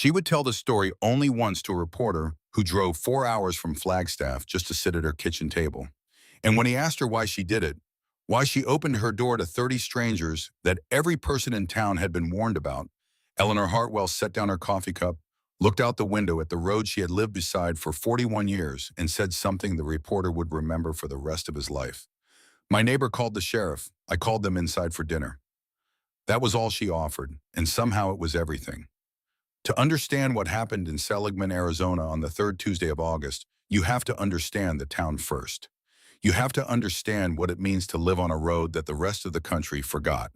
She would tell the story only once to a reporter who drove 4 hours from Flagstaff just to sit at her kitchen table. And when he asked her why she did it, why she opened her door to 30 strangers that every person in town had been warned about, Eleanor Hartwell set down her coffee cup, looked out the window at the road she had lived beside for 41 years, and said something the reporter would remember for the rest of his life. "My neighbor called the sheriff. I called them inside for dinner." That was all she offered, and somehow it was everything. To understand what happened in Seligman, Arizona on the third Tuesday of August, you have to understand the town first. You have to understand what it means to live on a road that the rest of the country forgot.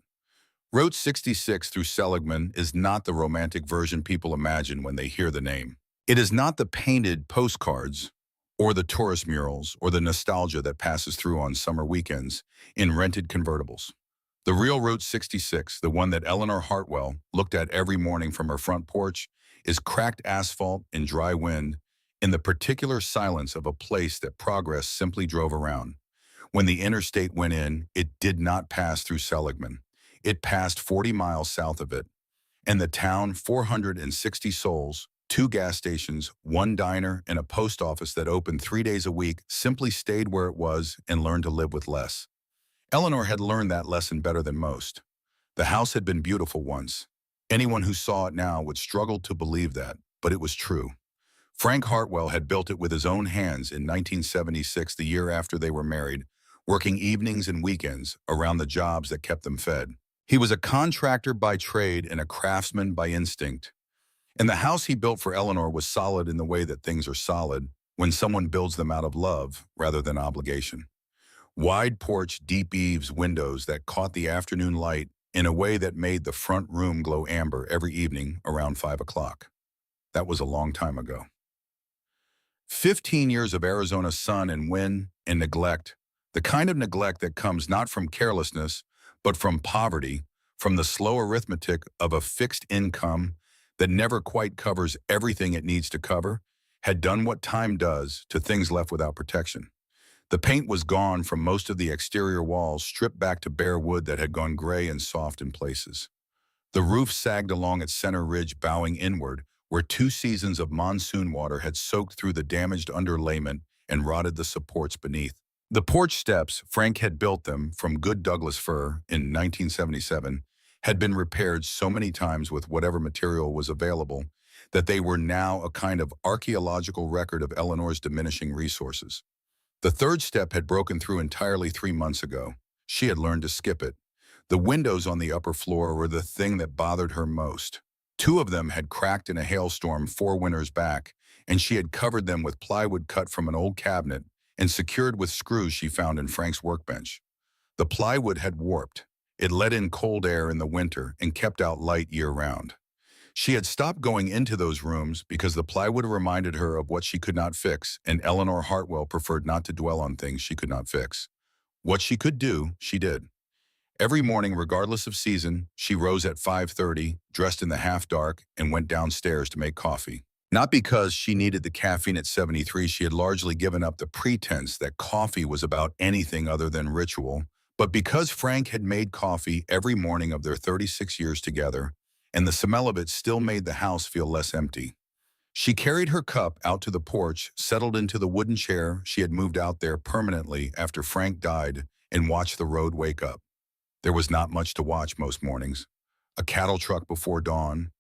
Route 66 through Seligman is not the romantic version people imagine when they hear the name. It is not the painted postcards, or the tourist murals, or the nostalgia that passes through on summer weekends in rented convertibles. The real Route 66, the one that Eleanor Hartwell looked at every morning from her front porch, is cracked asphalt in dry wind, in the particular silence of a place that progress simply drove around. When the interstate went in, it did not pass through Seligman. It passed 40 miles south of it. And the town, 460 souls, 2 gas stations, 1 diner, and a post office that opened 3 days a week, simply stayed where it was and learned to live with less. Eleanor had learned that lesson better than most. The house had been beautiful once. Anyone who saw it now would struggle to believe that, but it was true. Frank Hartwell had built it with his own hands in 1976, the year after they were married, working evenings and weekends around the jobs that kept them fed. He was a contractor by trade and a craftsman by instinct. And the house he built for Eleanor was solid in the way that things are solid when someone builds them out of love rather than obligation. Wide porch, deep eaves, windows that caught the afternoon light in a way that made the front room glow amber every evening around 5 o'clock. That was a long time ago. 15 years of Arizona sun and wind and neglect, the kind of neglect that comes not from carelessness, but from poverty, from the slow arithmetic of a fixed income that never quite covers everything it needs to cover, had done what time does to things left without protection. The paint was gone from most of the exterior walls, stripped back to bare wood that had gone gray and soft in places. The roof sagged along its center ridge, bowing inward, where 2 seasons of monsoon water had soaked through the damaged underlayment and rotted the supports beneath. The porch steps, Frank had built them from good Douglas fir in 1977, had been repaired so many times with whatever material was available that they were now a kind of archaeological record of Eleanor's diminishing resources. The third step had broken through entirely 3 months ago. She had learned to skip it. The windows on the upper floor were the thing that bothered her most. 2 of them had cracked in a hailstorm 4 winters back, and she had covered them with plywood cut from an old cabinet and secured with screws she found in Frank's workbench. The plywood had warped. It let in cold air in the winter and kept out light year-round. She had stopped going into those rooms because the plywood reminded her of what she could not fix, and Eleanor Hartwell preferred not to dwell on things she could not fix. What she could do, she did. Every morning, regardless of season, she rose at 5:30, dressed in the half-dark, and went downstairs to make coffee. Not because she needed the caffeine at 73, she had largely given up the pretense that coffee was about anything other than ritual, but because Frank had made coffee every morning of their 36 years together, and the smell of it still made the house feel less empty. She carried her cup out to the porch, settled into the wooden chair she had moved out there permanently after Frank died, and watched the road wake up. There was not much to watch most mornings. A cattle truck before dawn,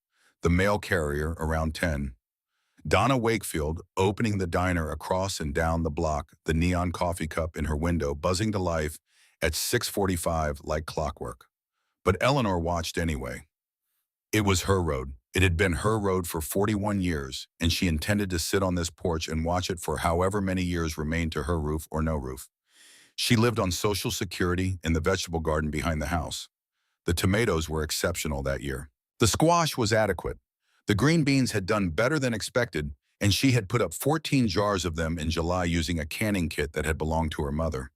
the mail carrier around 10. Donna Wakefield opening the diner across and down the block, the neon coffee cup in her window buzzing to life at 6:45 like clockwork. But Eleanor watched anyway. It was her road. It had been her road for 41 years, and she intended to sit on this porch and watch it for however many years remained to her roof or no roof. She lived on Social Security in the vegetable garden behind the house. The tomatoes were exceptional that year. The squash was adequate. The green beans had done better than expected, and she had put up 14 jars of them in July using a canning kit that had belonged to her mother.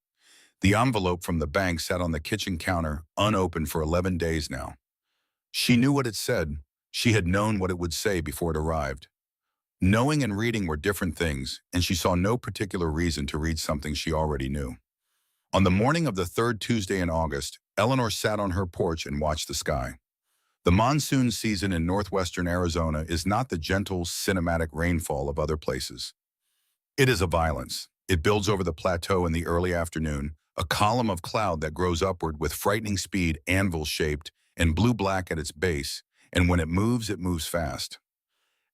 The envelope from the bank sat on the kitchen counter, unopened for 11 days now. She knew what it said. She had known what it would say before it arrived. Knowing and reading were different things, and she saw no particular reason to read something she already knew. On the morning of the third Tuesday in August, Eleanor sat on her porch and watched the sky. The monsoon season in northwestern Arizona is not the gentle, cinematic rainfall of other places. It is a violence. It builds over the plateau in the early afternoon, a column of cloud that grows upward with frightening speed, anvil-shaped and blue-black at its base, and when it moves fast.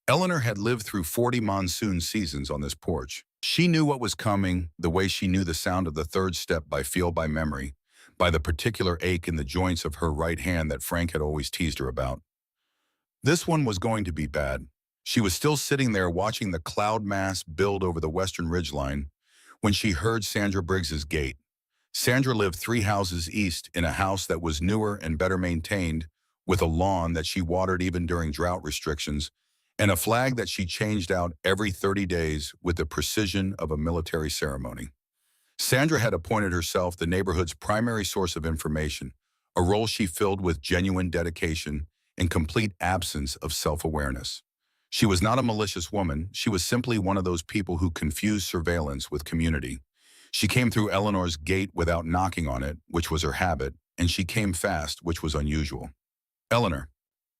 Eleanor had lived through 40 monsoon seasons on this porch. She knew what was coming, the way she knew the sound of the third step by feel by memory, by the particular ache in the joints of her right hand that Frank had always teased her about. This one was going to be bad. She was still sitting there watching the cloud mass build over the western ridgeline when she heard Sandra Briggs's gate. Sandra lived 3 houses east in a house that was newer and better maintained, with a lawn that she watered even during drought restrictions, and a flag that she changed out every 30 days with the precision of a military ceremony. Sandra had appointed herself the neighborhood's primary source of information, a role she filled with genuine dedication and complete absence of self-awareness. She was not a malicious woman, she was simply one of those people who confuse surveillance with community. She came through Eleanor's gate without knocking on it, which was her habit, and she came fast, which was unusual. "Eleanor."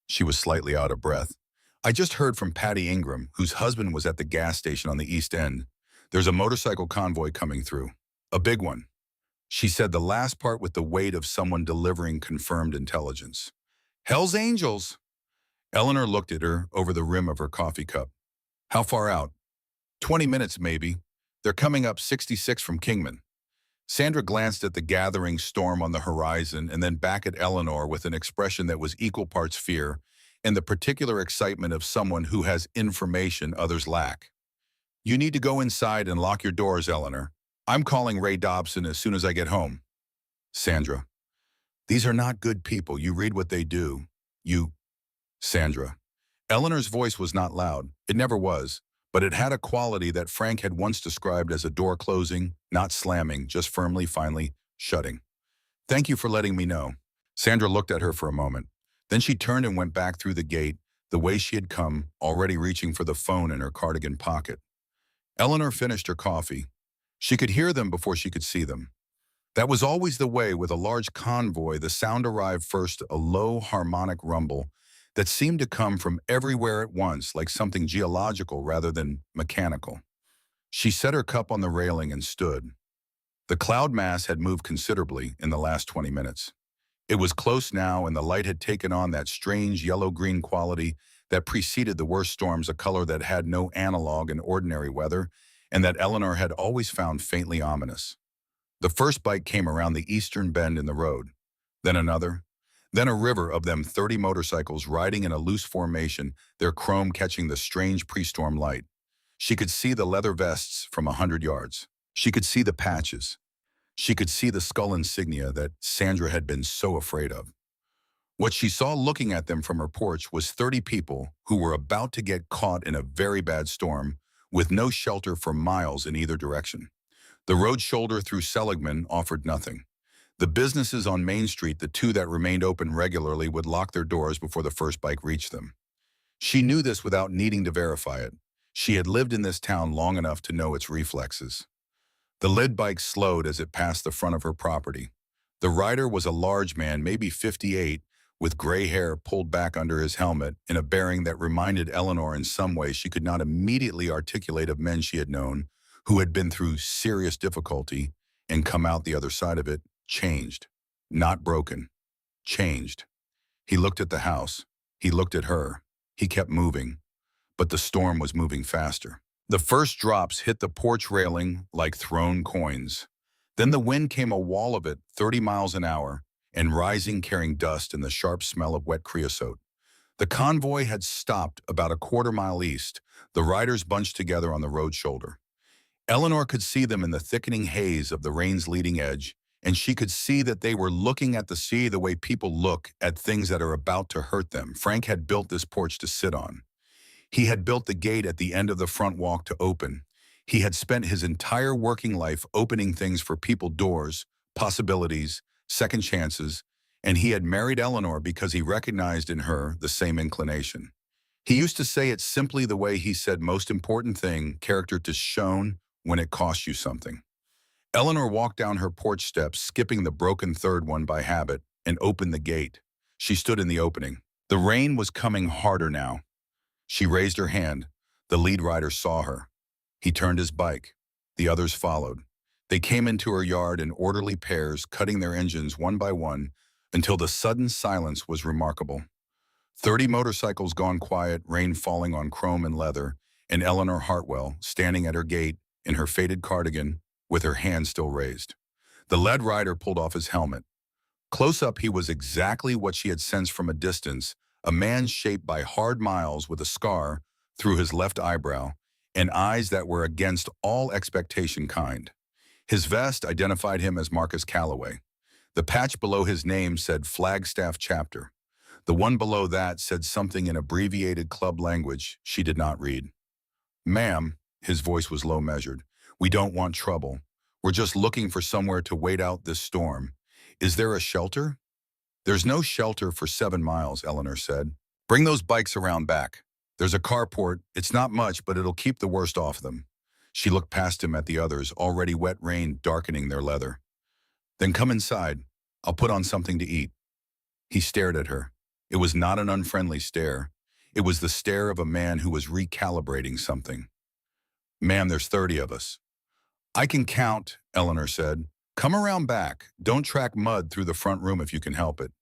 She was slightly out of breath. "I just heard from Patty Ingram, whose husband was at the gas station on the East End. There's a motorcycle convoy coming through. A big one." She said the last part with the weight of someone delivering confirmed intelligence. "Hell's Angels." Eleanor looked at her over the rim of her coffee cup. "How far out?" "20 minutes, maybe. They're coming up 66 from Kingman." Sandra glanced at the gathering storm on the horizon and then back at Eleanor with an expression that was equal parts fear and the particular excitement of someone who has information others lack. "You need to go inside and lock your doors, Eleanor. I'm calling Ray Dobson as soon as I get home." Sandra. "These are not good people. You read what they do. You..." Sandra. Eleanor's voice was not loud. It never was. But it had a quality that Frank had once described as a door closing, not slamming, just firmly, finally, shutting. "Thank you for letting me know." Sandra looked at her for a moment. Then she turned and went back through the gate, the way she had come, already reaching for the phone in her cardigan pocket. Eleanor finished her coffee. She could hear them before she could see them. That was always the way with a large convoy. The sound arrived first, a low harmonic rumble that seemed to come from everywhere at once, like something geological rather than mechanical. She set her cup on the railing and stood. The cloud mass had moved considerably in the last 20 minutes. It was close now, and the light had taken on that strange yellow-green quality that preceded the worst storms, a color that had no analog in ordinary weather, and that Eleanor had always found faintly ominous. The first bite came around the eastern bend in the road, then another, then a river of them, 30 motorcycles riding in a loose formation, their chrome catching the strange pre-storm light. She could see the leather vests from 100 yards. She could see the patches. She could see the skull insignia that Sandra had been so afraid of. What she saw looking at them from her porch was 30 people who were about to get caught in a very bad storm with no shelter for miles in either direction. The road shoulder through Seligman offered nothing. The businesses on Main Street, the 2 that remained open regularly, would lock their doors before the first bike reached them. She knew this without needing to verify it. She had lived in this town long enough to know its reflexes. The lead bike slowed as it passed the front of her property. The rider was a large man, maybe 58, with gray hair pulled back under his helmet in a bearing that reminded Eleanor in some way she could not immediately articulate of men she had known who had been through serious difficulty and come out the other side of it changed, not broken, changed. He looked at the house. He looked at her. He kept moving, but the storm was moving faster. The first drops hit the porch railing like thrown coins. Then the wind came a wall of it, 30 miles an hour, and rising, carrying dust and the sharp smell of wet creosote. The convoy had stopped about a quarter-mile east, the riders bunched together on the road shoulder. Eleanor could see them in the thickening haze of the rain's leading edge, and she could see that they were looking at the sea the way people look at things that are about to hurt them. Frank had built this porch to sit on. He had built the gate at the end of the front walk to open. He had spent his entire working life opening things for people, doors, possibilities, second chances, and he had married Eleanor because he recognized in her the same inclination. He used to say it simply the way he said most important thing, character to shown when it costs you something. Eleanor walked down her porch steps, skipping the broken third one by habit, and opened the gate. She stood in the opening. The rain was coming harder now. She raised her hand. The lead rider saw her. He turned his bike. The others followed. They came into her yard in orderly pairs, cutting their engines one by one, until the sudden silence was remarkable. 30 motorcycles gone quiet, rain falling on chrome and leather, and Eleanor Hartwell standing at her gate in her faded cardigan with her hand still raised. The lead rider pulled off his helmet. Close up, he was exactly what she had sensed from a distance, a man shaped by hard miles with a scar through his left eyebrow and eyes that were against all expectation kind. His vest identified him as Marcus Calloway. The patch below his name said Flagstaff Chapter. The one below that said something in abbreviated club language she did not read. "Ma'am," his voice was low measured, "we don't want trouble. We're just looking for somewhere to wait out this storm. Is there a shelter?" "There's no shelter for 7 miles, Eleanor said. "Bring those bikes around back. There's a carport. It's not much, but it'll keep the worst off them." She looked past him at the others, already wet rain darkening their leather. "Then come inside. I'll put on something to eat." He stared at her. It was not an unfriendly stare. It was the stare of a man who was recalibrating something. "Ma'am, there's 30 of us." "I can count," Eleanor said. "Come around back. Don't track mud through the front room if you can help it."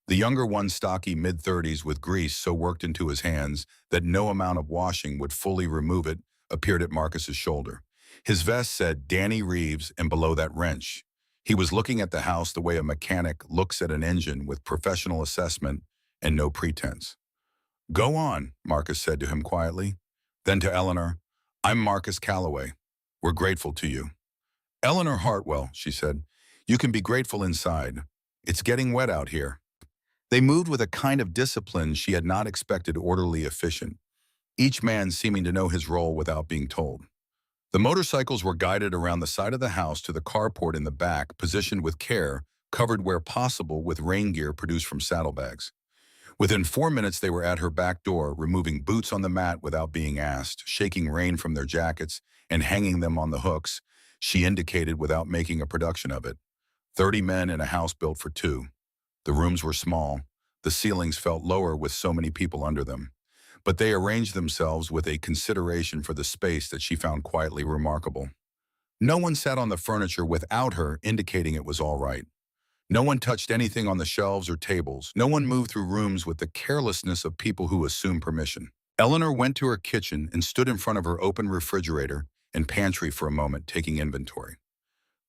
The younger one, stocky mid-30s with grease so worked into his hands that no amount of washing would fully remove it, appeared at Marcus's shoulder. His vest said Danny Reeves, and below that wrench. He was looking at the house the way a mechanic looks at an engine, with professional assessment and no pretense. "Go on," Marcus said to him quietly. Then to Eleanor, "I'm Marcus Calloway. We're grateful to you." "Eleanor Hartwell," she said, "you can be grateful inside. It's getting wet out here." They moved with a kind of discipline she had not expected, orderly, efficient, each man seeming to know his role without being told. The motorcycles were guided around the side of the house to the carport in the back, positioned with care, covered where possible with rain gear produced from saddlebags. Within 4 minutes, they were at her back door, removing boots on the mat without being asked, shaking rain from their jackets, and hanging them on the hooks, she indicated without making a production of it. 30 men in a house built for 2. The rooms were small. The ceilings felt lower with so many people under them. But they arranged themselves with a consideration for the space that she found quietly remarkable. No one sat on the furniture without her indicating it was all right. No one touched anything on the shelves or tables. No one moved through rooms with the carelessness of people who assume permission. Eleanor went to her kitchen and stood in front of her open refrigerator and pantry for a moment, taking inventory.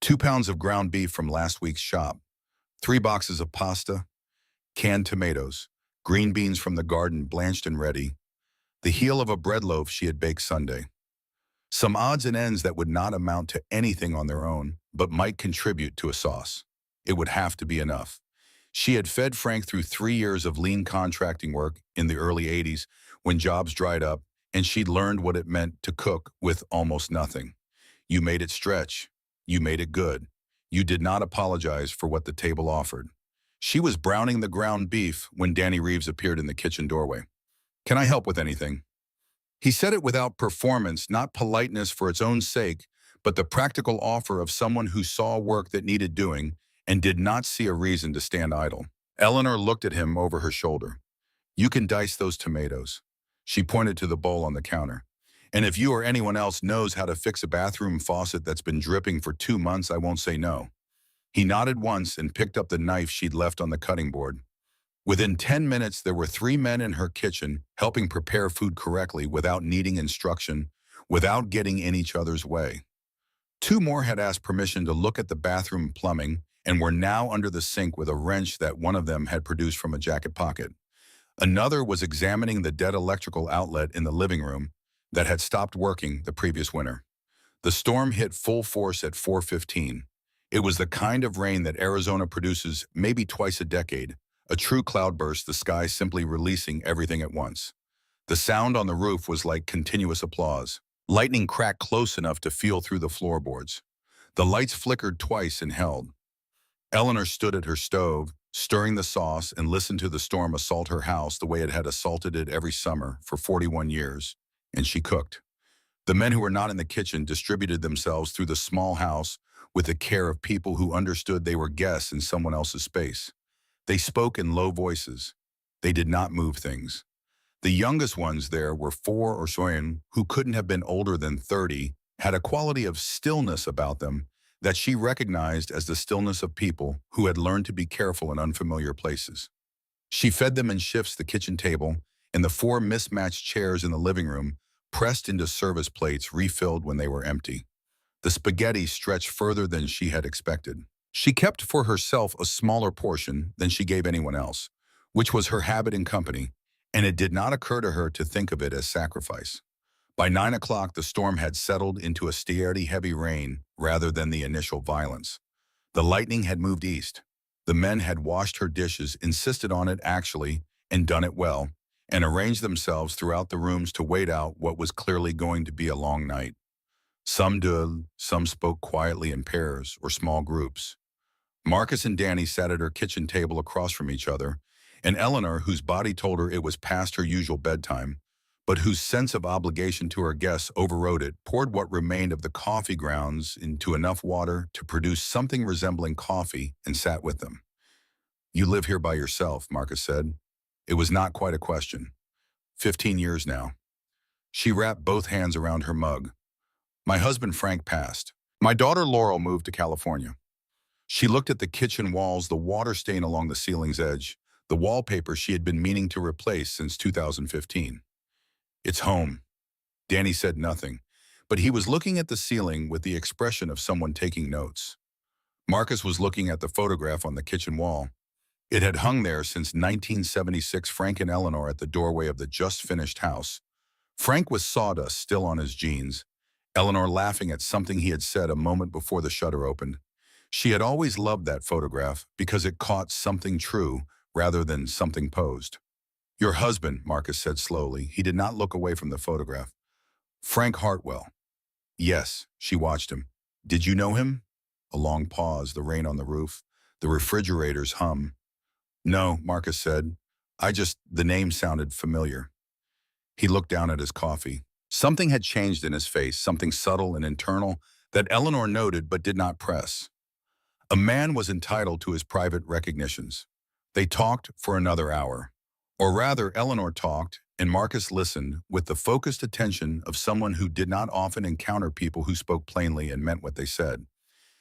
2 pounds of ground beef from last week's shop, 3 boxes of pasta, canned tomatoes, green beans from the garden blanched and ready, the heel of a bread loaf she had baked Sunday. Some odds and ends that would not amount to anything on their own, but might contribute to a sauce. It would have to be enough. She had fed Frank through 3 years of lean contracting work in the early 80s when jobs dried up, and she'd learned what it meant to cook with almost nothing. You made it stretch. You made it good. You did not apologize for what the table offered. She was browning the ground beef when Danny Reeves appeared in the kitchen doorway. "Can I help with anything?" He said it without performance, not politeness for its own sake, but the practical offer of someone who saw work that needed doing and did not see a reason to stand idle. Eleanor looked at him over her shoulder. "You can dice those tomatoes." She pointed to the bowl on the counter. "And if you or anyone else knows how to fix a bathroom faucet that's been dripping for 2 months, I won't say no." He nodded once and picked up the knife she'd left on the cutting board. Within 10 minutes, there were 3 men in her kitchen helping prepare food correctly without needing instruction, without getting in each other's way. 2 more had asked permission to look at the bathroom plumbing and were now under the sink with a wrench that one of them had produced from a jacket pocket. Another was examining the dead electrical outlet in the living room that had stopped working the previous winter. The storm hit full force at 4:15. It was the kind of rain that Arizona produces maybe twice a decade, a true cloudburst, the sky simply releasing everything at once. The sound on the roof was like continuous applause. Lightning cracked close enough to feel through the floorboards. The lights flickered twice and held. Eleanor stood at her stove, stirring the sauce, and listened to the storm assault her house the way it had assaulted it every summer for 41 years, and she cooked. The men who were not in the kitchen distributed themselves through the small house with the care of people who understood they were guests in someone else's space. They spoke in low voices. They did not move things. The youngest ones there were 4 or so, who couldn't have been older than 30, had a quality of stillness about them that she recognized as the stillness of people who had learned to be careful in unfamiliar places. She fed them in shifts the kitchen table, and the 4 mismatched chairs in the living room pressed into service plates refilled when they were empty. The spaghetti stretched further than she had expected. She kept for herself a smaller portion than she gave anyone else, which was her habit in company, and it did not occur to her to think of it as sacrifice. By 9 o'clock, the storm had settled into a steady, heavy rain rather than the initial violence. The lightning had moved east. The men had washed her dishes, insisted on it actually, and done it well, and arranged themselves throughout the rooms to wait out what was clearly going to be a long night. Some did, some spoke quietly in pairs or small groups. Marcus and Danny sat at her kitchen table across from each other, and Eleanor, whose body told her it was past her usual bedtime, but whose sense of obligation to her guests overrode it, poured what remained of the coffee grounds into enough water to produce something resembling coffee and sat with them. "You live here by yourself," Marcus said. It was not quite a question. 15 years now. She wrapped both hands around her mug. "My husband Frank passed. My daughter Laurel moved to California." She looked at the kitchen walls, the water stain along the ceiling's edge, the wallpaper she had been meaning to replace since 2015. "It's home." Danny said nothing, but he was looking at the ceiling with the expression of someone taking notes. Marcus was looking at the photograph on the kitchen wall. It had hung there since 1976, Frank and Eleanor at the doorway of the just-finished house. Frank was sawdust still on his jeans, Eleanor laughing at something he had said a moment before the shutter opened. She had always loved that photograph because it caught something true rather than something posed. "Your husband," Marcus said slowly. He did not look away from the photograph. "Frank Hartwell." "Yes," she watched him. "Did you know him?" A long pause, the rain on the roof, the refrigerator's hum. "No," Marcus said. The name sounded familiar." He looked down at his coffee. Something had changed in his face, something subtle and internal that Eleanor noted but did not press. A man was entitled to his private recognitions. They talked for another hour. Or rather, Eleanor talked, and Marcus listened with the focused attention of someone who did not often encounter people who spoke plainly and meant what they said.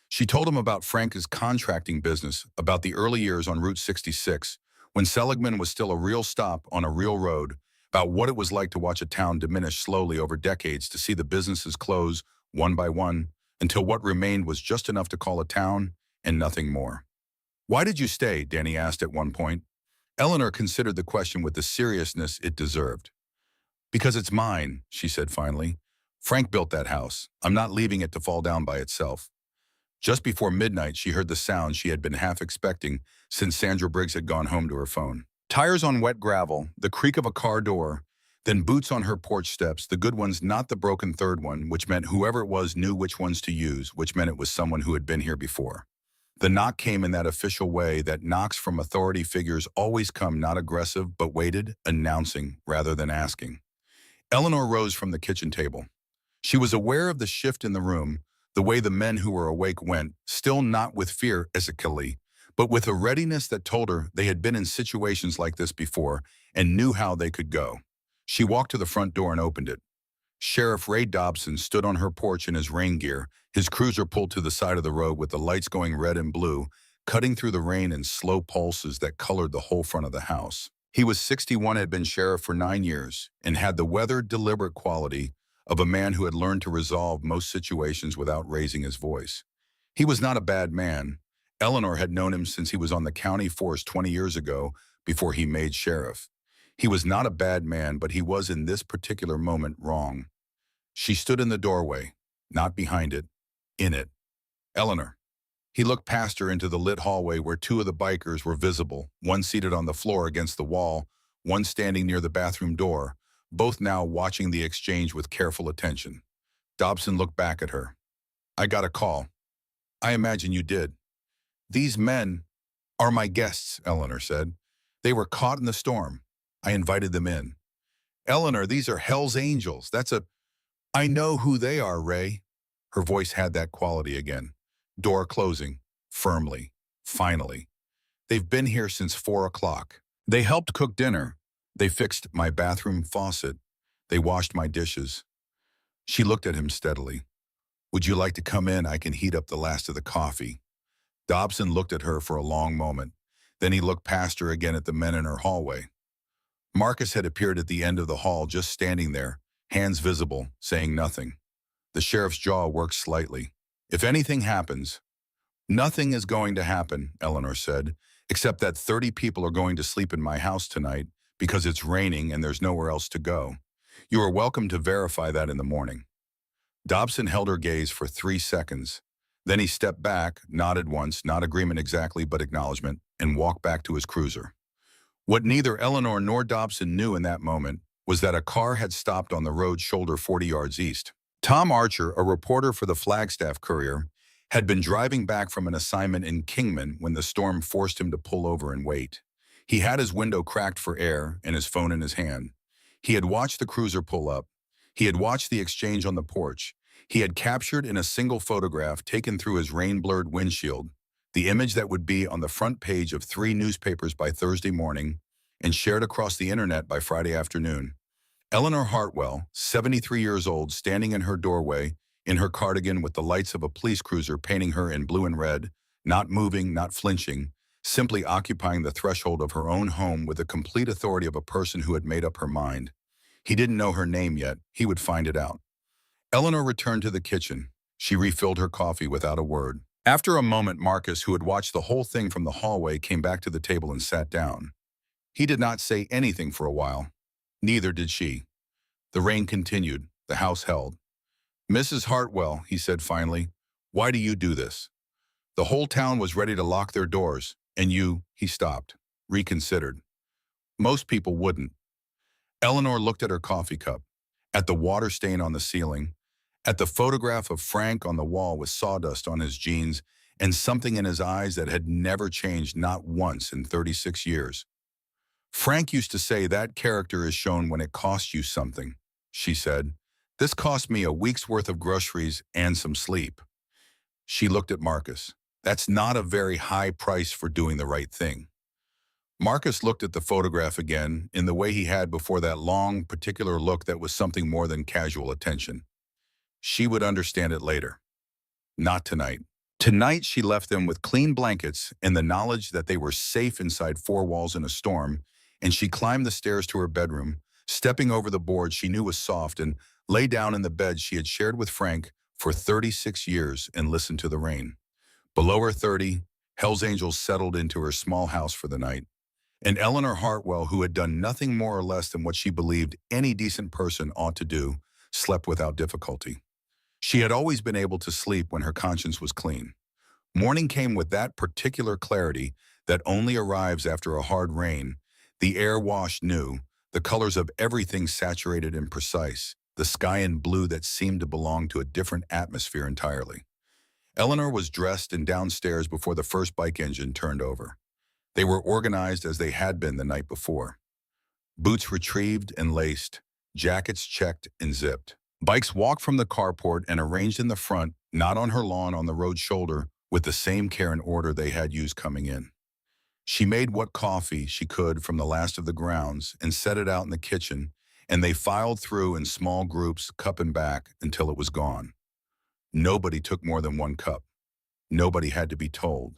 She told him about Frank's contracting business, about the early years on Route 66, when Seligman was still a real stop on a real road, about what it was like to watch a town diminish slowly over decades, to see the businesses close one by one, until what remained was just enough to call a town and nothing more. "Why did you stay?" Danny asked at one point. Eleanor considered the question with the seriousness it deserved. "Because it's mine," she said finally. "Frank built that house. I'm not leaving it to fall down by itself." Just before midnight, she heard the sound she had been half expecting since Sandra Briggs had gone home to her phone. Tires on wet gravel, the creak of a car door, then boots on her porch steps, the good ones, not the broken third one, which meant whoever it was knew which ones to use, which meant it was someone who had been here before. The knock came in that official way that knocks from authority figures always come, not aggressive, but weighted, announcing rather than asking. Eleanor rose from the kitchen table. She was aware of the shift in the room, the way the men who were awake went, still not with fear, Ezekiel, but with a readiness that told her they had been in situations like this before and knew how they could go. She walked to the front door and opened it. Sheriff Ray Dobson stood on her porch in his rain gear, his cruiser pulled to the side of the road with the lights going red and blue, cutting through the rain in slow pulses that colored the whole front of the house. He was 61, had been sheriff for 9 years, and had the weathered, deliberate quality of a man who had learned to resolve most situations without raising his voice. He was not a bad man. Eleanor had known him since he was on the county force 20 years ago, before he made sheriff. He was not a bad man, but he was in this particular moment wrong. She stood in the doorway, not behind it, in it. "Eleanor." He looked past her into the lit hallway where 2 of the bikers were visible, one seated on the floor against the wall, one standing near the bathroom door, both now watching the exchange with careful attention. Dobson looked back at her. "I got a call." "I imagine you did." "These men are my guests," Eleanor said. "They were caught in the storm. I invited them in." "Eleanor, these are Hell's Angels. I know who they are, Ray." Her voice had that quality again. Door closing, firmly, finally. "They've been here since 4 o'clock. They helped cook dinner. They fixed my bathroom faucet. They washed my dishes. She looked at him steadily. Would you like to come in? I can heat up the last of the coffee. Dobson looked at her for a long moment. Then he looked past her again at the men in her hallway. Marcus had appeared at the end of the hall, just standing there, hands visible, saying nothing. The sheriff's jaw worked slightly. If anything happens, nothing is going to happen, Eleanor said, except that 30 people are going to sleep in my house tonight because it's raining and there's nowhere else to go. You are welcome to verify that in the morning. Dobson held her gaze for 3 seconds. Then he stepped back, nodded once, not agreement exactly, but acknowledgement, and walked back to his cruiser. What neither Eleanor nor Dobson knew in that moment was that a car had stopped on the road shoulder 40 yards east. Tom Archer, a reporter for the Flagstaff Courier, had been driving back from an assignment in Kingman when the storm forced him to pull over and wait. He had his window cracked for air and his phone in his hand. He had watched the cruiser pull up. He had watched the exchange on the porch. He had captured in a single photograph taken through his rain-blurred windshield the image that would be on the front page of 3 newspapers by Thursday morning and shared across the internet by Friday afternoon. Eleanor Hartwell, 73 years old, standing in her doorway, in her cardigan with the lights of a police cruiser painting her in blue and red, not moving, not flinching, simply occupying the threshold of her own home with the complete authority of a person who had made up her mind. He didn't know her name yet. He would find it out. Eleanor returned to the kitchen. She refilled her coffee without a word. After a moment, Marcus, who had watched the whole thing from the hallway, came back to the table and sat down. He did not say anything for a while. Neither did she. The rain continued. The house held. Mrs. Hartwell, he said finally, why do you do this? The whole town was ready to lock their doors, and you, he stopped, reconsidered. Most people wouldn't. Eleanor looked at her coffee cup, at the water stain on the ceiling, at the photograph of Frank on the wall with sawdust on his jeans and something in his eyes that had never changed, not once in 36 years. Frank used to say that character is shown when it costs you something, she said. This cost me a week's worth of groceries and some sleep. She looked at Marcus. That's not a very high price for doing the right thing. Marcus looked at the photograph again in the way he had before, that long, particular look that was something more than casual attention. She would understand it later. Not tonight. Tonight she left them with clean blankets and the knowledge that they were safe inside 4 walls in a storm, and she climbed the stairs to her bedroom, stepping over the board she knew was soft, and lay down in the bed she had shared with Frank for 36 years and listened to the rain. Below her 30, Hell's Angels settled into her small house for the night. And Eleanor Hartwell, who had done nothing more or less than what she believed any decent person ought to do, slept without difficulty. She had always been able to sleep when her conscience was clean. Morning came with that particular clarity that only arrives after a hard rain, the air washed new, the colors of everything saturated and precise, the sky in blue that seemed to belong to a different atmosphere entirely. Eleanor was dressed and downstairs before the first bike engine turned over. They were organized as they had been the night before. Boots retrieved and laced, jackets checked and zipped. Bikes walked from the carport and arranged in the front, not on her lawn on the road shoulder, with the same care and order they had used coming in. She made what coffee she could from the last of the grounds and set it out in the kitchen, and they filed through in small groups, cup and back, until it was gone. Nobody took more than 1 cup. Nobody had to be told.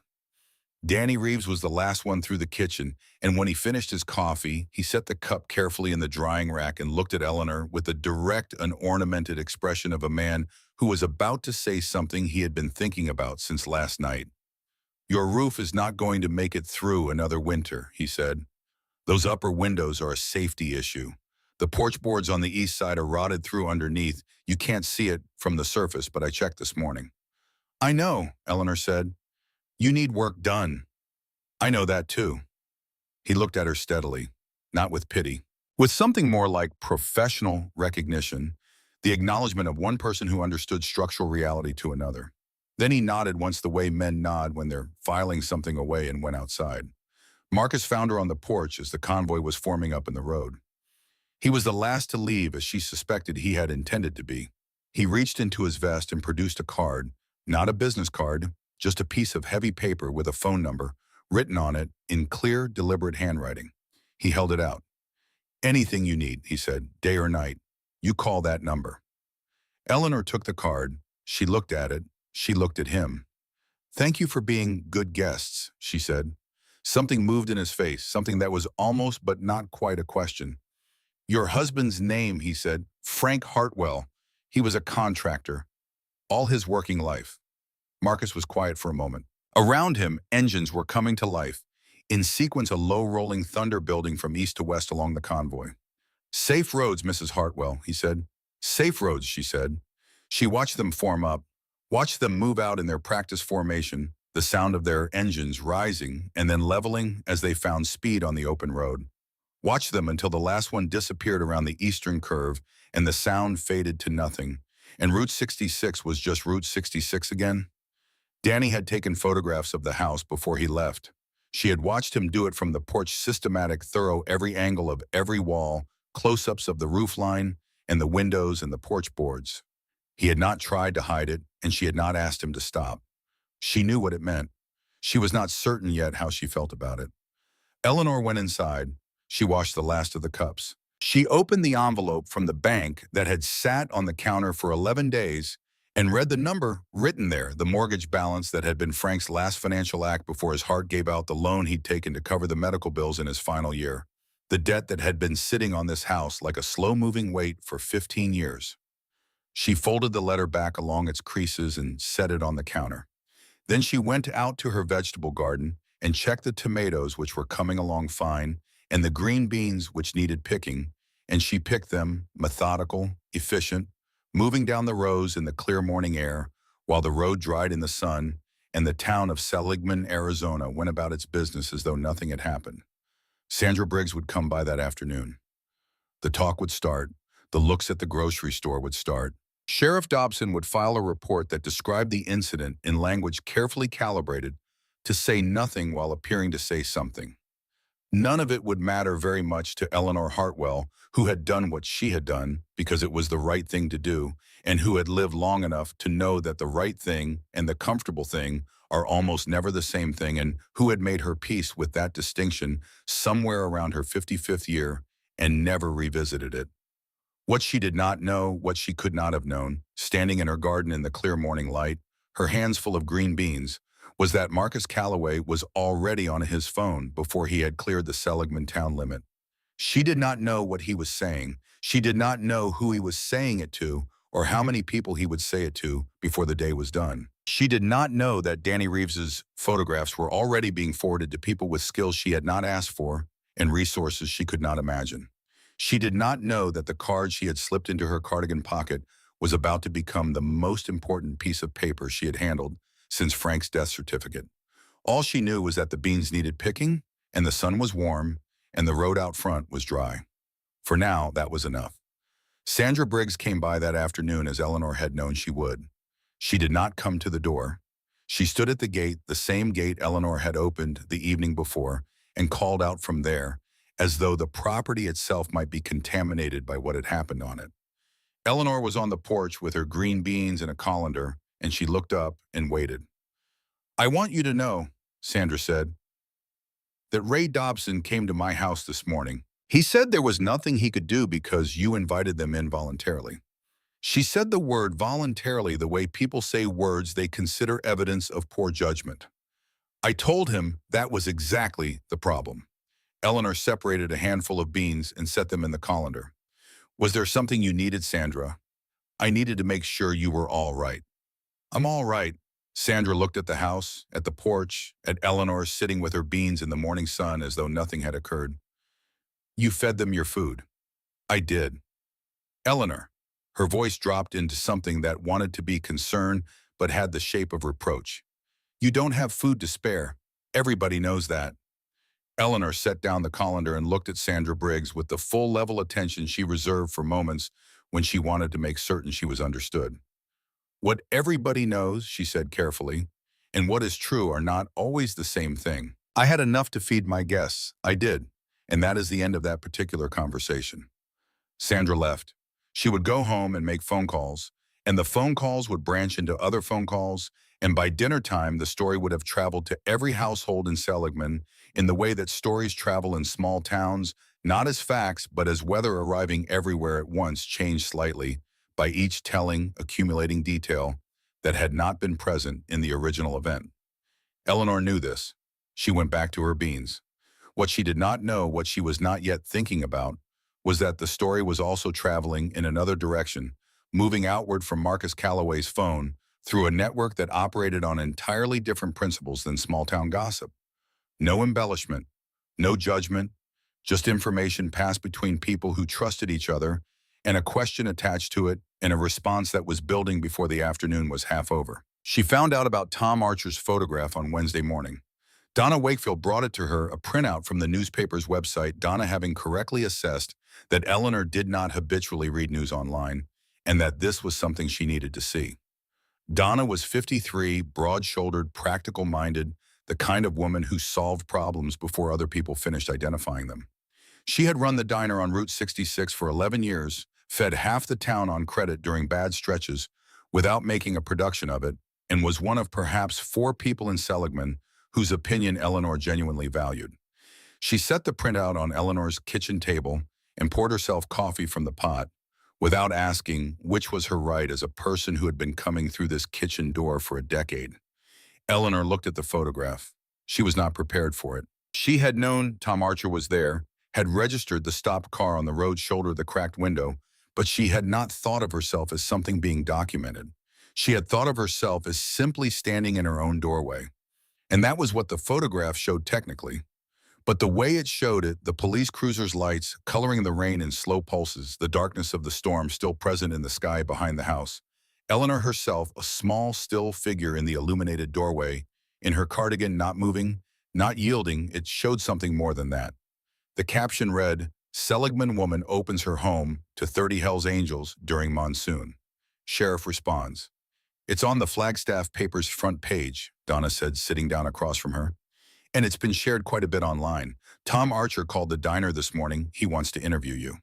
Danny Reeves was the last one through the kitchen, and when he finished his coffee, he set the cup carefully in the drying rack and looked at Eleanor with the direct, unornamented expression of a man who was about to say something he had been thinking about since last night. Your roof is not going to make it through another winter, he said. Those upper windows are a safety issue. The porch boards on the east side are rotted through underneath. You can't see it from the surface, but I checked this morning. I know, Eleanor said. You need work done. I know that too. He looked at her steadily, not with pity, with something more like professional recognition, the acknowledgement of one person who understood structural reality to another. Then he nodded once the way men nod when they're filing something away, and went outside. Marcus found her on the porch as the convoy was forming up in the road. He was the last to leave, as she suspected he had intended to be. He reached into his vest and produced a card, not a business card, just a piece of heavy paper with a phone number written on it in clear, deliberate handwriting. He held it out. Anything you need, he said, day or night. You call that number. Eleanor took the card. She looked at it. She looked at him. Thank you for being good guests, she said. Something moved in his face, something that was almost but not quite a question. Your husband's name, he said, Frank Hartwell. He was a contractor. All his working life. Marcus was quiet for a moment. Around him, engines were coming to life. In sequence, a low-rolling thunder building from east to west along the convoy. Safe roads, Mrs. Hartwell, he said. Safe roads, she said. She watched them form up, watched them move out in their practice formation, the sound of their engines rising and then leveling as they found speed on the open road. Watched them until the last one disappeared around the eastern curve and the sound faded to nothing, and Route 66 was just Route 66 again. Danny had taken photographs of the house before he left. She had watched him do it from the porch, systematic, thorough, every angle of every wall, close-ups of the roof line and the windows and the porch boards. He had not tried to hide it, and she had not asked him to stop. She knew what it meant. She was not certain yet how she felt about it. Eleanor went inside. She washed the last of the cups. She opened the envelope from the bank that had sat on the counter for 11 days and read the number written there, the mortgage balance that had been Frank's last financial act before his heart gave out, the loan he'd taken to cover the medical bills in his final year, the debt that had been sitting on this house like a slow-moving weight for 15 years. She folded the letter back along its creases and set it on the counter. Then she went out to her vegetable garden and checked the tomatoes, which were coming along fine, and the green beans, which needed picking, and she picked them, methodical, efficient, moving down the rows in the clear morning air, while the road dried in the sun, and the town of Seligman, Arizona, went about its business as though nothing had happened. Sandra Briggs would come by that afternoon. The talk would start. The looks at the grocery store would start. Sheriff Dobson would file a report that described the incident in language carefully calibrated to say nothing while appearing to say something. None of it would matter very much to Eleanor Hartwell, who had done what she had done because it was the right thing to do, and who had lived long enough to know that the right thing and the comfortable thing are almost never the same thing, and who had made her peace with that distinction somewhere around her 55th year and never revisited it. What she did not know, what she could not have known, standing in her garden in the clear morning light, her hands full of green beans, was that Marcus Calloway was already on his phone before he had cleared the Seligman town limit. She did not know what he was saying. She did not know who he was saying it to or how many people he would say it to before the day was done. She did not know that Danny Reeves's photographs were already being forwarded to people with skills she had not asked for and resources she could not imagine. She did not know that the card she had slipped into her cardigan pocket was about to become the most important piece of paper she had handled since Frank's death certificate. All she knew was that the beans needed picking, and the sun was warm, and the road out front was dry. For now, that was enough. Sandra Briggs came by that afternoon as Eleanor had known she would. She did not come to the door. She stood at the gate, the same gate Eleanor had opened the evening before, and called out from there, as though the property itself might be contaminated by what had happened on it. Eleanor was on the porch with her green beans and a colander, and she looked up and waited. I want you to know, Sandra said, that Ray Dobson came to my house this morning. He said there was nothing he could do because you invited them in voluntarily. She said the word voluntarily the way people say words they consider evidence of poor judgment. I told him that was exactly the problem. Eleanor separated a handful of beans and set them in the colander. Was there something you needed, Sandra? I needed to make sure you were all right. I'm all right. Sandra looked at the house, at the porch, at Eleanor sitting with her beans in the morning sun as though nothing had occurred. You fed them your food. I did. Eleanor. Her voice dropped into something that wanted to be concern but had the shape of reproach. You don't have food to spare. Everybody knows that. Eleanor set down the colander and looked at Sandra Briggs with the full level attention she reserved for moments when she wanted to make certain she was understood. What everybody knows, she said carefully, and what is true are not always the same thing. I had enough to feed my guests. I did. And that is the end of that particular conversation. Sandra left. She would go home and make phone calls, and the phone calls would branch into other phone calls, and by dinner time, the story would have traveled to every household in Seligman in the way that stories travel in small towns, not as facts, but as weather arriving everywhere at once changed slightly by each telling, accumulating detail that had not been present in the original event. Eleanor knew this. She went back to her beans. What she did not know, what she was not yet thinking about, was that the story was also traveling in another direction, moving outward from Marcus Calloway's phone through a network that operated on entirely different principles than small-town gossip. No embellishment, no judgment, just information passed between people who trusted each other, and a question attached to it, and a response that was building before the afternoon was half over. She found out about Tom Archer's photograph on Wednesday morning. Donna Wakefield brought it to her, a printout from the newspaper's website, Donna having correctly assessed that Eleanor did not habitually read news online, and that this was something she needed to see. Donna was 53, broad-shouldered, practical-minded, the kind of woman who solved problems before other people finished identifying them. She had run the diner on Route 66 for 11 years, fed half the town on credit during bad stretches without making a production of it, and was one of perhaps 4 people in Seligman whose opinion Eleanor genuinely valued. She set the printout on Eleanor's kitchen table and poured herself coffee from the pot, without asking which was her right as a person who had been coming through this kitchen door for a decade. Eleanor looked at the photograph. She was not prepared for it. She had known Tom Archer was there, had registered the stopped car on the road shoulder of the cracked window, but she had not thought of herself as something being documented. She had thought of herself as simply standing in her own doorway. And that was what the photograph showed technically. But the way it showed it, the police cruiser's lights coloring the rain in slow pulses, the darkness of the storm still present in the sky behind the house, Eleanor herself, a small, still figure in the illuminated doorway, in her cardigan not moving, not yielding, it showed something more than that. The caption read, "Seligman woman opens her home to 30 Hells Angels during monsoon. Sheriff responds." "It's on the Flagstaff paper's front page," Donna said, sitting down across from her. "And it's been shared quite a bit online. Tom Archer called the diner this morning. He wants to interview you."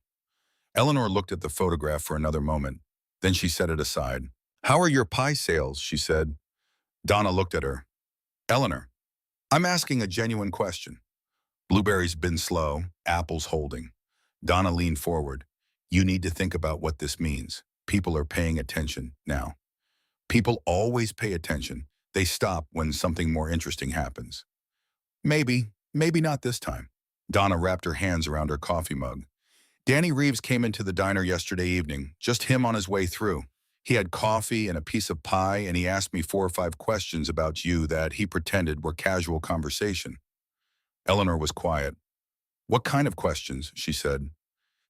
Eleanor looked at the photograph for another moment. Then she set it aside. "How are your pie sales?" she said. Donna looked at her. "Eleanor, I'm asking a genuine question." Blueberries been slow, apples holding. Donna leaned forward. "You need to think about what this means. People are paying attention now. People always pay attention. They stop when something more interesting happens." Maybe not this time." Donna wrapped her hands around her coffee mug. "Danny Reeves came into the diner yesterday evening, just him on his way through. He had coffee and a piece of pie, and he asked me 4 or 5 questions about you that he pretended were casual conversation." Eleanor was quiet. "What kind of questions?" she said.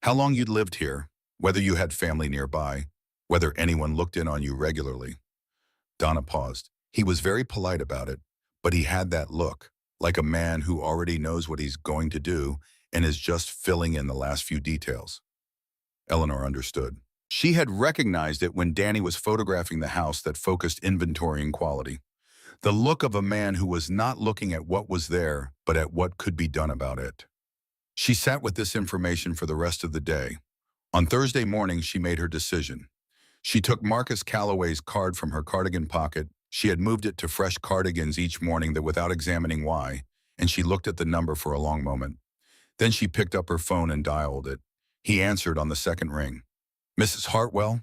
"How long you'd lived here, whether you had family nearby, whether anyone looked in on you regularly." Donna paused. He was very polite about it, but he had that look, like a man who already knows what he's going to do and is just filling in the last few details. Eleanor understood. She had recognized it when Danny was photographing the house that focused inventory and quality. The look of a man who was not looking at what was there, but at what could be done about it. She sat with this information for the rest of the day. On Thursday morning, she made her decision. She took Marcus Calloway's card from her cardigan pocket. She had moved it to fresh cardigans each morning that without examining why, and she looked at the number for a long moment. Then she picked up her phone and dialed it. He answered on the second ring. "Mrs. Hartwell?"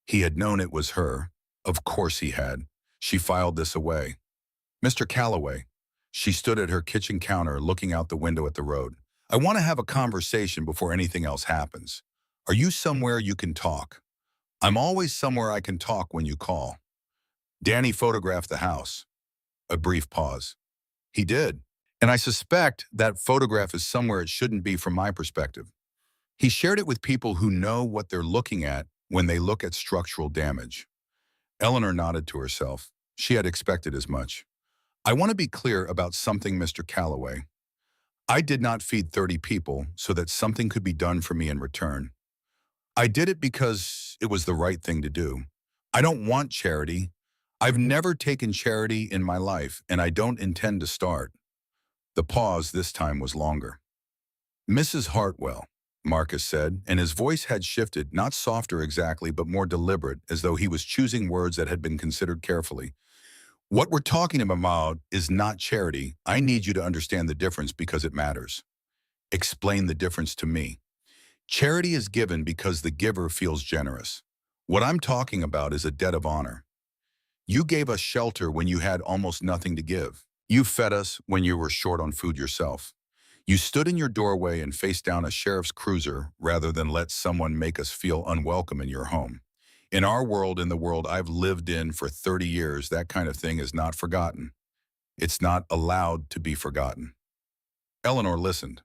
He had known it was her. Of course he had. She filed this away. "Mr. Calloway." She stood at her kitchen counter looking out the window at the road. "I want to have a conversation before anything else happens. Are you somewhere you can talk?" "I'm always somewhere I can talk when you call." "Danny photographed the house." A brief pause. "He did. And I suspect that photograph is somewhere it shouldn't be from my perspective. He shared it with people who know what they're looking at when they look at structural damage." Eleanor nodded to herself. She had expected as much. "I want to be clear about something, Mr. Calloway. I did not feed 30 people so that something could be done for me in return. I did it because it was the right thing to do. I don't want charity. I've never taken charity in my life, and I don't intend to start." The pause this time was longer. "Mrs. Hartwell," Marcus said, and his voice had shifted, not softer exactly, but more deliberate, as though he was choosing words that had been considered carefully. What we're talking about is not charity. I need you to understand the difference because it matters. Explain the difference to me. Charity is given because the giver feels generous. What I'm talking about is a debt of honor. You gave us shelter when you had almost nothing to give. You fed us when you were short on food yourself. You stood in your doorway and faced down a sheriff's cruiser rather than let someone make us feel unwelcome in your home. In our world, in the world I've lived in for 30 years, that kind of thing is not forgotten. It's not allowed to be forgotten. Eleanor listened.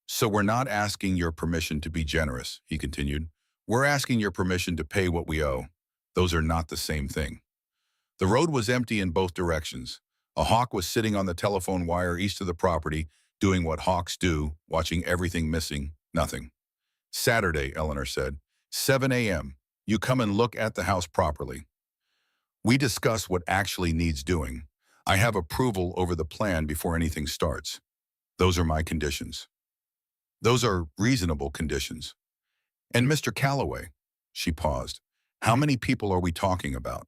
So we're not asking your permission to be generous, he continued. We're asking your permission to pay what we owe. Those are not the same thing. The road was empty in both directions. A hawk was sitting on the telephone wire east of the property, doing what hawks do, watching everything missing, nothing. Saturday, Eleanor said, 7 a.m. You come and look at the house properly. We discuss what actually needs doing. I have approval over the plan before anything starts. Those are my conditions. Those are reasonable conditions. And Mr. Calloway, she paused, how many people are we talking about?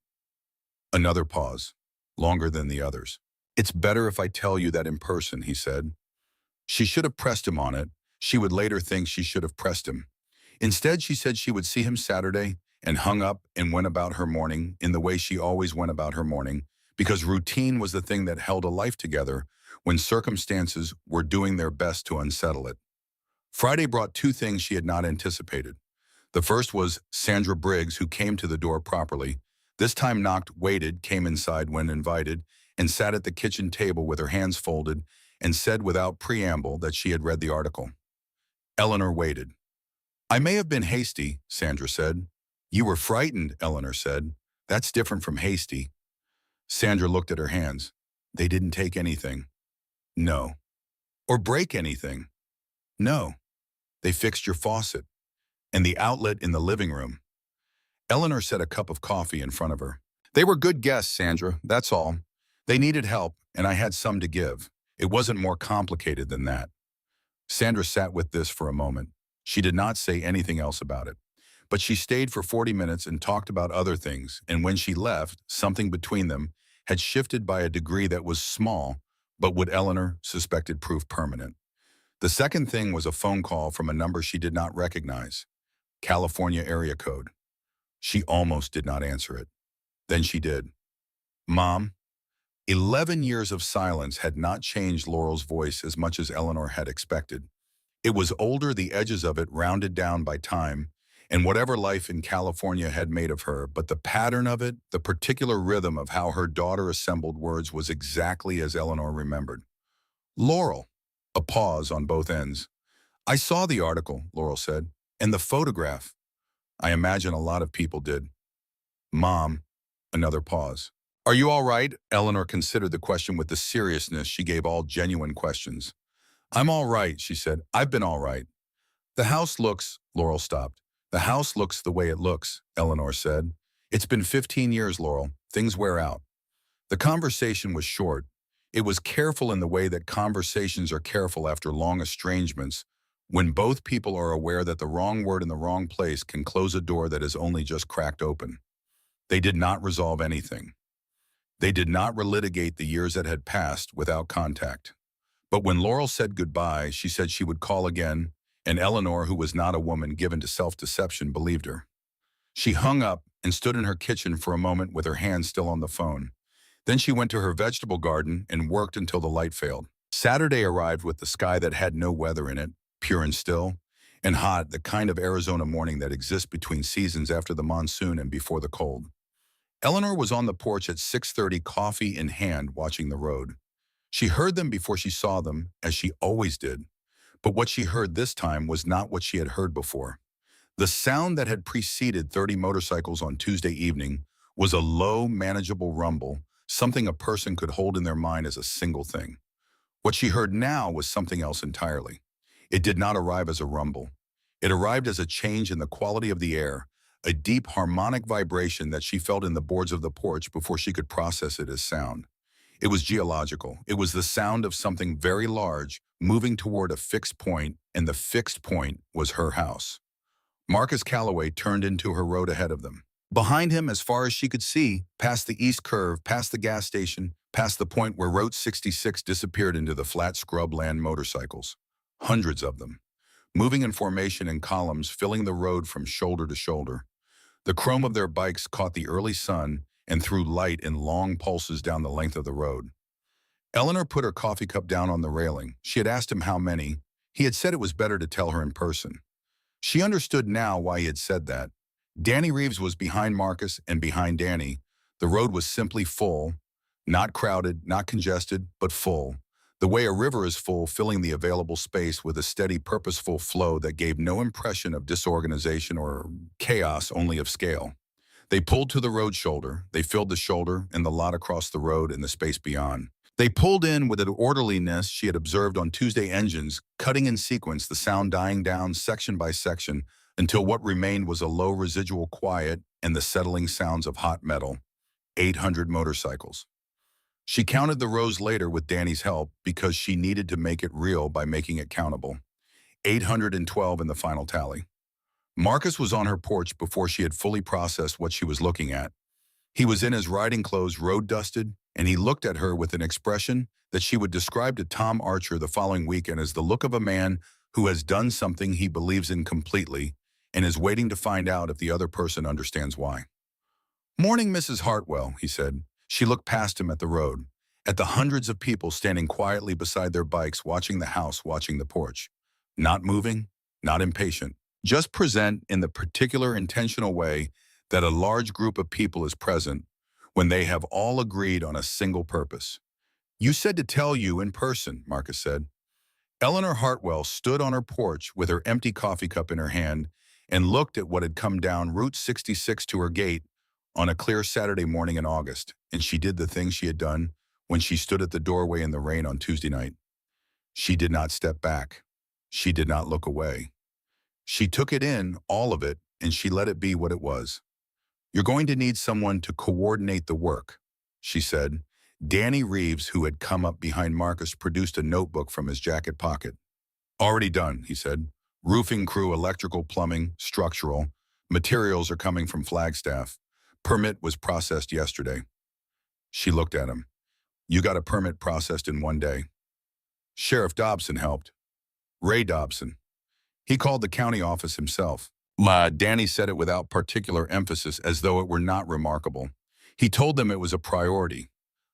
Another pause, longer than the others. It's better if I tell you that in person, he said. She should have pressed him on it. She would later think she should have pressed him. Instead, she said she would see him Saturday and hung up and went about her morning in the way she always went about her morning, because routine was the thing that held a life together when circumstances were doing their best to unsettle it. Friday brought two things she had not anticipated. The first was Sandra Briggs, who came to the door properly. This time knocked, waited, came inside when invited, and sat at the kitchen table with her hands folded and said without preamble that she had read the article. Eleanor waited. I may have been hasty, Sandra said. You were frightened, Eleanor said. That's different from hasty. Sandra looked at her hands. They didn't take anything. No. Or break anything. No. They fixed your faucet and the outlet in the living room. Eleanor set a cup of coffee in front of her. They were good guests, Sandra, that's all. They needed help, and I had some to give. It wasn't more complicated than that. Sandra sat with this for a moment. She did not say anything else about it. But she stayed for 40 minutes and talked about other things, and when she left, something between them had shifted by a degree that was small, but would Eleanor suspected prove permanent. The second thing was a phone call from a number she did not recognize. California area code. She almost did not answer it. Then she did. Mom? 11 years of silence had not changed Laurel's voice as much as Eleanor had expected. It was older, the edges of it rounded down by time, and whatever life in California had made of her, but the pattern of it, the particular rhythm of how her daughter assembled words was exactly as Eleanor remembered. Laurel. A pause on both ends. I saw the article, Laurel said, and the photograph. I imagine a lot of people did. Mom. Another pause. Are you all right? Eleanor considered the question with the seriousness she gave all genuine questions. I'm all right, she said. I've been all right. The house looks, Laurel stopped. The house looks the way it looks, Eleanor said. It's been 15 years, Laurel. Things wear out. The conversation was short. It was careful in the way that conversations are careful after long estrangements, when both people are aware that the wrong word in the wrong place can close a door that is only just cracked open. They did not resolve anything. They did not relitigate the years that had passed without contact. But when Laurel said goodbye, she said she would call again, and Eleanor, who was not a woman given to self-deception, believed her. She hung up and stood in her kitchen for a moment with her hand still on the phone. Then she went to her vegetable garden and worked until the light failed. Saturday arrived with the sky that had no weather in it, pure and still, and hot, the kind of Arizona morning that exists between seasons after the monsoon and before the cold. Eleanor was on the porch at 6:30, coffee in hand, watching the road. She heard them before she saw them, as she always did. But what she heard this time was not what she had heard before. The sound that had preceded 30 motorcycles on Tuesday evening was a low, manageable rumble, something a person could hold in their mind as a single thing. What she heard now was something else entirely. It did not arrive as a rumble. It arrived as a change in the quality of the air, a deep harmonic vibration that she felt in the boards of the porch before she could process it as sound. It was geological. It was the sound of something very large moving toward a fixed point, and the fixed point was her house. Marcus Calloway turned into her road ahead of them. Behind him, as far as she could see, past the east curve, past the gas station, past the point where Route 66 disappeared into the flat scrubland motorcycles. Hundreds of them, moving in formation in columns, filling the road from shoulder to shoulder. The chrome of their bikes caught the early sun and threw light in long pulses down the length of the road. Eleanor put her coffee cup down on the railing. She had asked him how many. He had said it was better to tell her in person. She understood now why he had said that. Danny Reeves was behind Marcus and behind Danny. The road was simply full, not crowded, not congested, but full. The way a river is full, filling the available space with a steady, purposeful flow that gave no impression of disorganization or chaos, only of scale. They pulled to the road shoulder. They filled the shoulder and the lot across the road and the space beyond. They pulled in with an orderliness she had observed on Tuesday engines, cutting in sequence, the sound dying down section by section until what remained was a low residual quiet and the settling sounds of hot metal. 800 motorcycles. She counted the rows later with Danny's help because she needed to make it real by making it countable. 812 in the final tally. Marcus was on her porch before she had fully processed what she was looking at. He was in his riding clothes, road-dusted, and he looked at her with an expression that she would describe to Tom Archer the following weekend as the look of a man who has done something he believes in completely and is waiting to find out if the other person understands why. "Morning, Mrs. Hartwell," he said. She looked past him at the road, at the hundreds of people standing quietly beside their bikes, watching the house, watching the porch. Not moving, not impatient, just present in the particular intentional way that a large group of people is present when they have all agreed on a single purpose. "You said to tell you in person," Marcus said. Eleanor Hartwell stood on her porch with her empty coffee cup in her hand and looked at what had come down Route 66 to her gate on a clear Saturday morning in August, and she did the thing she had done when she stood at the doorway in the rain on Tuesday night. She did not step back. She did not look away. She took it in, all of it, and she let it be what it was. "You're going to need someone to coordinate the work," she said. Danny Reeves, who had come up behind Marcus, produced a notebook from his jacket pocket. "Already done," he said. "Roofing crew, electrical, plumbing, structural. Materials are coming from Flagstaff. Permit was processed yesterday." She looked at him. "You got a permit processed in one day." "Sheriff Dobson helped." "Ray Dobson. He called the county office himself." Danny said it without particular emphasis, as though it were not remarkable. He told them it was a priority.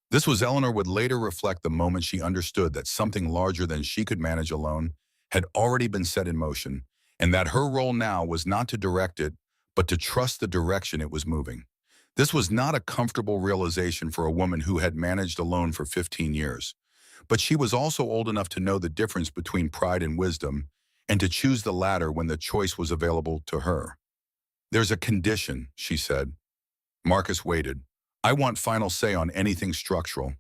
This was, Eleanor would later reflect, the moment she understood that something larger than she could manage alone had already been set in motion, and that her role now was not to direct it, but to trust the direction it was moving. This was not a comfortable realization for a woman who had managed alone for 15 years. But she was also old enough to know the difference between pride and wisdom, and to choose the latter when the choice was available to her. "There's a condition," she said. Marcus waited. "I want final say on anything structural.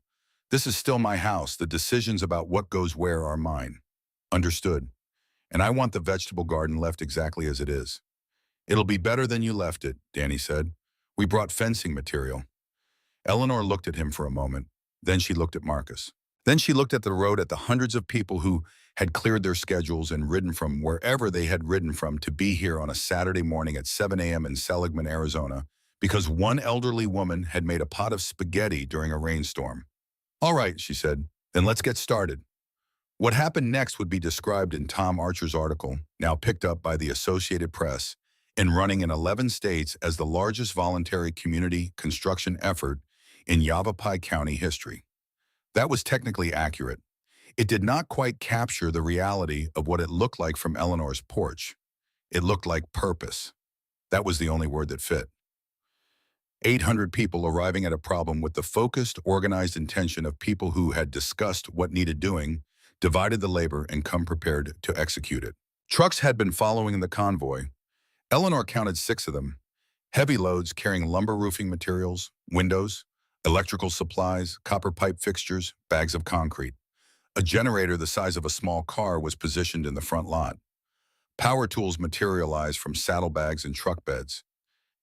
This is still my house. The decisions about what goes where are mine." "Understood. And I want the vegetable garden left exactly as it is." "It'll be better than you left it," Danny said. "We brought fencing material." Eleanor looked at him for a moment. Then she looked at Marcus. Then she looked at the road, at the hundreds of people who had cleared their schedules and ridden from wherever they had ridden from to be here on a Saturday morning at 7 a.m. in Seligman, Arizona, because one elderly woman had made a pot of spaghetti during a rainstorm. "All right," she said, "then let's get started." What happened next would be described in Tom Archer's article, now picked up by the Associated Press, and running in 11 states as the largest voluntary community construction effort in Yavapai County history. That was technically accurate. It did not quite capture the reality of what it looked like from Eleanor's porch. It looked like purpose. That was the only word that fit. 800 people arriving at a problem with the focused, organized intention of people who had discussed what needed doing, divided the labor, and come prepared to execute it. Trucks had been following the convoy. Eleanor counted 6 of them. Heavy loads carrying lumber roofing materials, windows, electrical supplies, copper pipe fixtures, bags of concrete. A generator the size of a small car was positioned in the front lot. Power tools materialized from saddlebags and truck beds.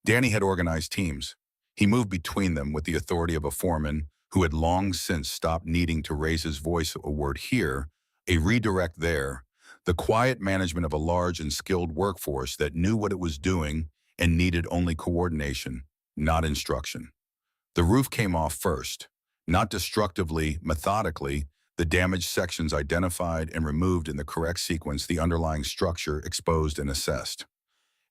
Danny had organized teams. He moved between them with the authority of a foreman who had long since stopped needing to raise his voice, a word here, a redirect there, the quiet management of a large and skilled workforce that knew what it was doing and needed only coordination, not instruction. The roof came off first, not destructively, methodically, the damaged sections identified and removed in the correct sequence, the underlying structure exposed and assessed.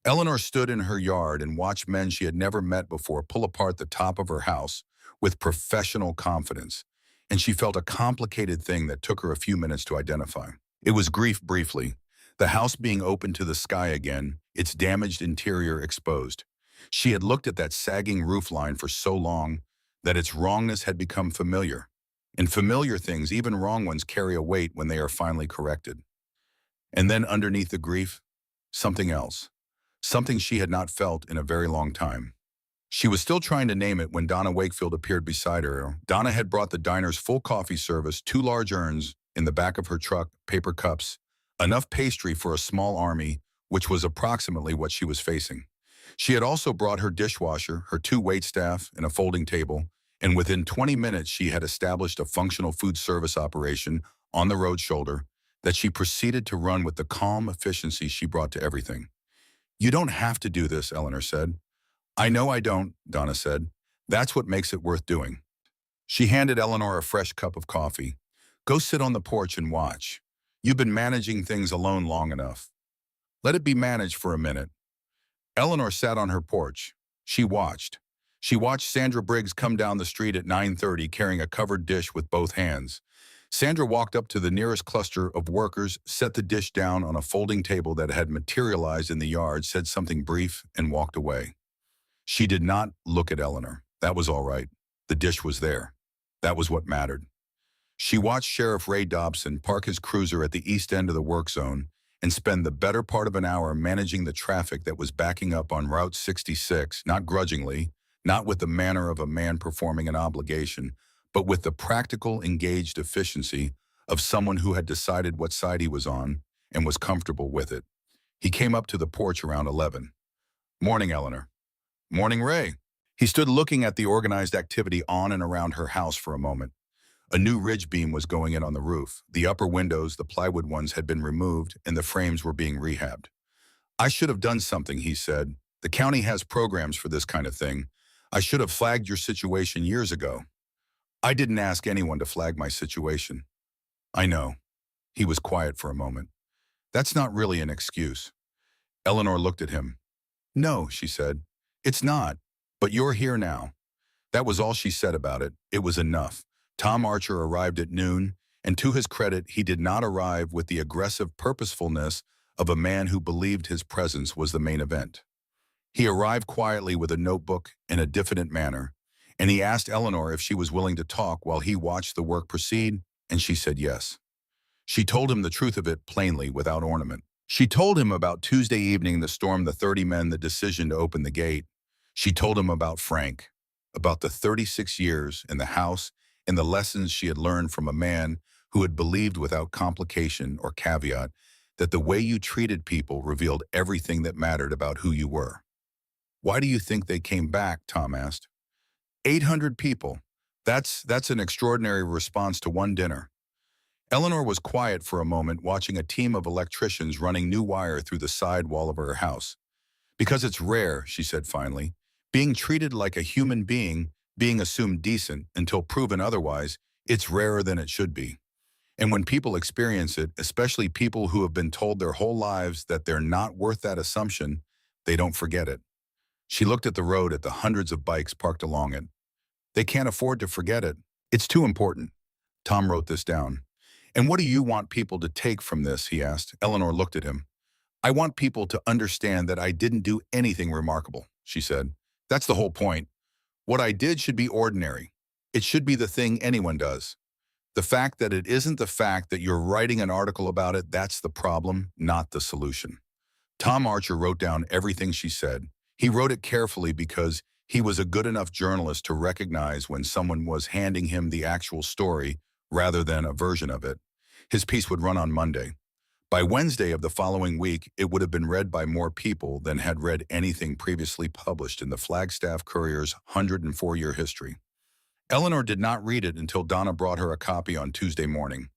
Eleanor stood in her yard and watched men she had never met before pull apart the top of her house with professional confidence, and she felt a complicated thing that took her a few minutes to identify. It was grief briefly, the house being open to the sky again, its damaged interior exposed. She had looked at that sagging roofline for so long that its wrongness had become familiar. And familiar things, even wrong ones, carry a weight when they are finally corrected. And then underneath the grief, something else. Something she had not felt in a very long time. She was still trying to name it when Donna Wakefield appeared beside her. Donna had brought the diner's full coffee service, 2 large urns in the back of her truck, paper cups, enough pastry for a small army, which was approximately what she was facing. She had also brought her dishwasher, her 2 waitstaff, and a folding table, and within 20 minutes she had established a functional food service operation on the road shoulder that she proceeded to run with the calm efficiency she brought to everything. "You don't have to do this," Eleanor said. "I know I don't," Donna said. "That's what makes it worth doing." She handed Eleanor a fresh cup of coffee. "Go sit on the porch and watch. You've been managing things alone long enough. Let it be managed for a minute." Eleanor sat on her porch. She watched. She watched Sandra Briggs come down the street at 9:30 carrying a covered dish with both hands. Sandra walked up to the nearest cluster of workers, set the dish down on a folding table that had materialized in the yard, said something brief, and walked away. She did not look at Eleanor. That was all right. The dish was there. That was what mattered. She watched Sheriff Ray Dobson park his cruiser at the east end of the work zone and spend the better part of an hour managing the traffic that was backing up on Route 66, not grudgingly, not with the manner of a man performing an obligation, but with the practical, engaged efficiency of someone who had decided what side he was on and was comfortable with it. He came up to the porch around 11. "Morning, Eleanor." "Morning, Ray." He stood looking at the organized activity on and around her house for a moment. A new ridge beam was going in on the roof. The upper windows, the plywood ones, had been removed and the frames were being rehabbed. "I should have done something," he said. "The county has programs for this kind of thing. I should have flagged your situation years ago." "I didn't ask anyone to flag my situation." "I know." He was quiet for a moment. "That's not really an excuse." Eleanor looked at him. "No," she said. "It's not. But you're here now." That was all she said about it. It was enough. Tom Archer arrived at noon, and to his credit, he did not arrive with the aggressive purposefulness of a man who believed his presence was the main event. He arrived quietly with a notebook in a diffident manner, and he asked Eleanor if she was willing to talk while he watched the work proceed, and she said yes. She told him the truth of it plainly, without ornament. She told him about Tuesday evening, the storm, the 30 men, the decision to open the gate. She told him about Frank, about the 36 years in the house and the lessons she had learned from a man who had believed without complication or caveat that the way you treated people revealed everything that mattered about who you were. "Why do you think they came back?" Tom asked. 800 people. That's an extraordinary response to one dinner. Eleanor was quiet for a moment, watching a team of electricians running new wire through the side wall of her house. "Because it's rare," she said finally. "Being treated like a human being, being assumed decent until proven otherwise, it's rarer than it should be. And when people experience it, especially people who have been told their whole lives that they're not worth that assumption, they don't forget it." She looked at the road, at the hundreds of bikes parked along it. "They can't afford to forget it. It's too important." Tom wrote this down. "And what do you want people to take from this?" he asked. Eleanor looked at him. "I want people to understand that I didn't do anything remarkable," she said. "That's the whole point. What I did should be ordinary. It should be the thing anyone does. The fact that it isn't the fact that you're writing an article about it, that's the problem, not the solution." Tom Archer wrote down everything she said. He wrote it carefully because he was a good enough journalist to recognize when someone was handing him the actual story rather than a version of it. His piece would run on Monday. By Wednesday of the following week, it would have been read by more people than had read anything previously published in the Flagstaff Courier's 104-year history. Eleanor did not read it until Donna brought her a copy on Tuesday morning.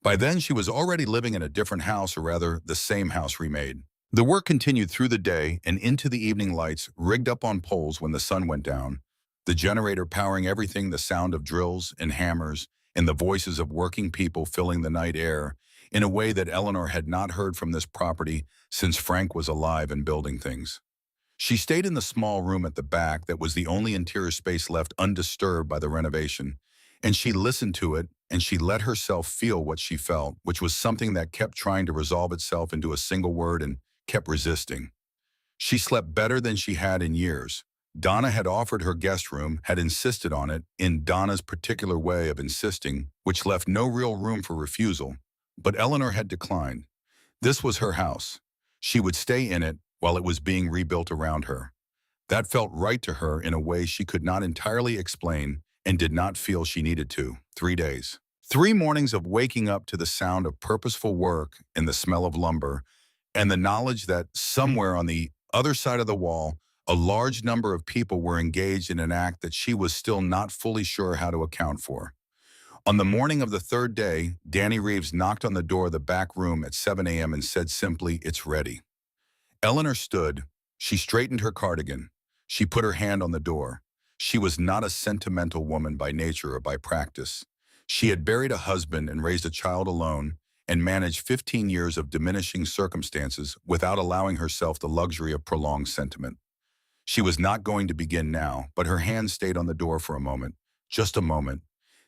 By then, she was already living in a different house, or rather, the same house remade. The work continued through the day and into the evening, lights rigged up on poles when the sun went down, the generator powering everything, the sound of drills and hammers, and the voices of working people filling the night air in a way that Eleanor had not heard from this property since Frank was alive and building things. She stayed in the small room at the back that was the only interior space left undisturbed by the renovation, and she listened to it and she let herself feel what she felt, which was something that kept trying to resolve itself into a single word and kept resisting. She slept better than she had in years. Donna had offered her guest room, had insisted on it, in Donna's particular way of insisting, which left no real room for refusal. But Eleanor had declined. This was her house. She would stay in it while it was being rebuilt around her. That felt right to her in a way she could not entirely explain and did not feel she needed to. 3 days. 3 mornings of waking up to the sound of purposeful work and the smell of lumber, and the knowledge that somewhere on the other side of the wall, a large number of people were engaged in an act that she was still not fully sure how to account for. On the morning of the third day, Danny Reeves knocked on the door of the back room at 7 a.m. and said simply, "It's ready." Eleanor stood. She straightened her cardigan. She put her hand on the door. She was not a sentimental woman by nature or by practice. She had buried a husband and raised a child alone and managed 15 years of diminishing circumstances without allowing herself the luxury of prolonged sentiment. She was not going to begin now, but her hand stayed on the door for a moment, just a moment.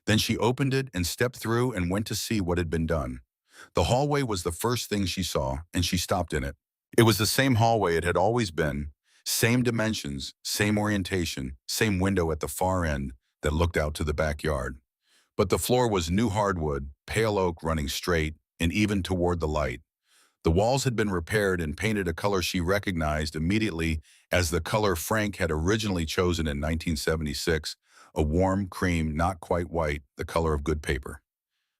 Then she opened it and stepped through and went to see what had been done. The hallway was the first thing she saw, and she stopped in it. It was the same hallway it had always been, same dimensions, same orientation, same window at the far end that looked out to the backyard. But the floor was new hardwood, pale oak running straight and even toward the light. The walls had been repaired and painted a color she recognized immediately as the color Frank had originally chosen in 1976, a warm cream, not quite white, the color of good paper.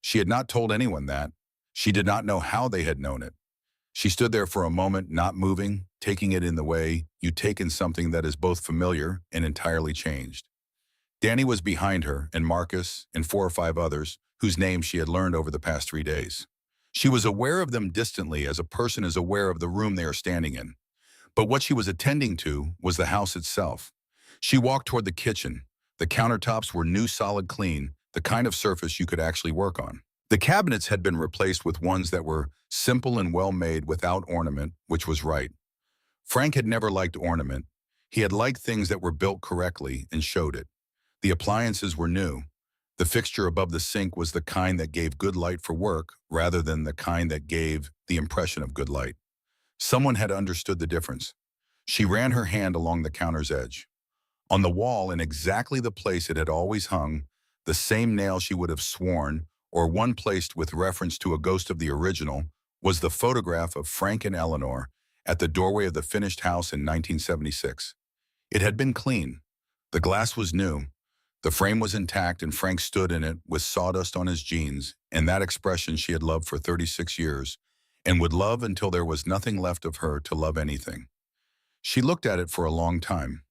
She had not told anyone that. She did not know how they had known it. She stood there for a moment, not moving, taking it in the way you take in something that is both familiar and entirely changed. Danny was behind her, and Marcus, and 4 or 5 others, whose names she had learned over the past 3 days. She was aware of them distantly as a person is aware of the room they are standing in. But what she was attending to was the house itself. She walked toward the kitchen. The countertops were new, solid, clean, the kind of surface you could actually work on. The cabinets had been replaced with ones that were simple and well-made without ornament, which was right. Frank had never liked ornament. He had liked things that were built correctly and showed it. The appliances were new. The fixture above the sink was the kind that gave good light for work rather than the kind that gave the impression of good light. Someone had understood the difference. She ran her hand along the counter's edge. On the wall, in exactly the place it had always hung, the same nail she would have sworn, or one placed with reference to a ghost of the original, was the photograph of Frank and Eleanor at the doorway of the finished house in 1976. It had been clean. The glass was new. The frame was intact, and Frank stood in it with sawdust on his jeans, and that expression she had loved for 36 years, and would love until there was nothing left of her to love anything. She looked at it for a long time.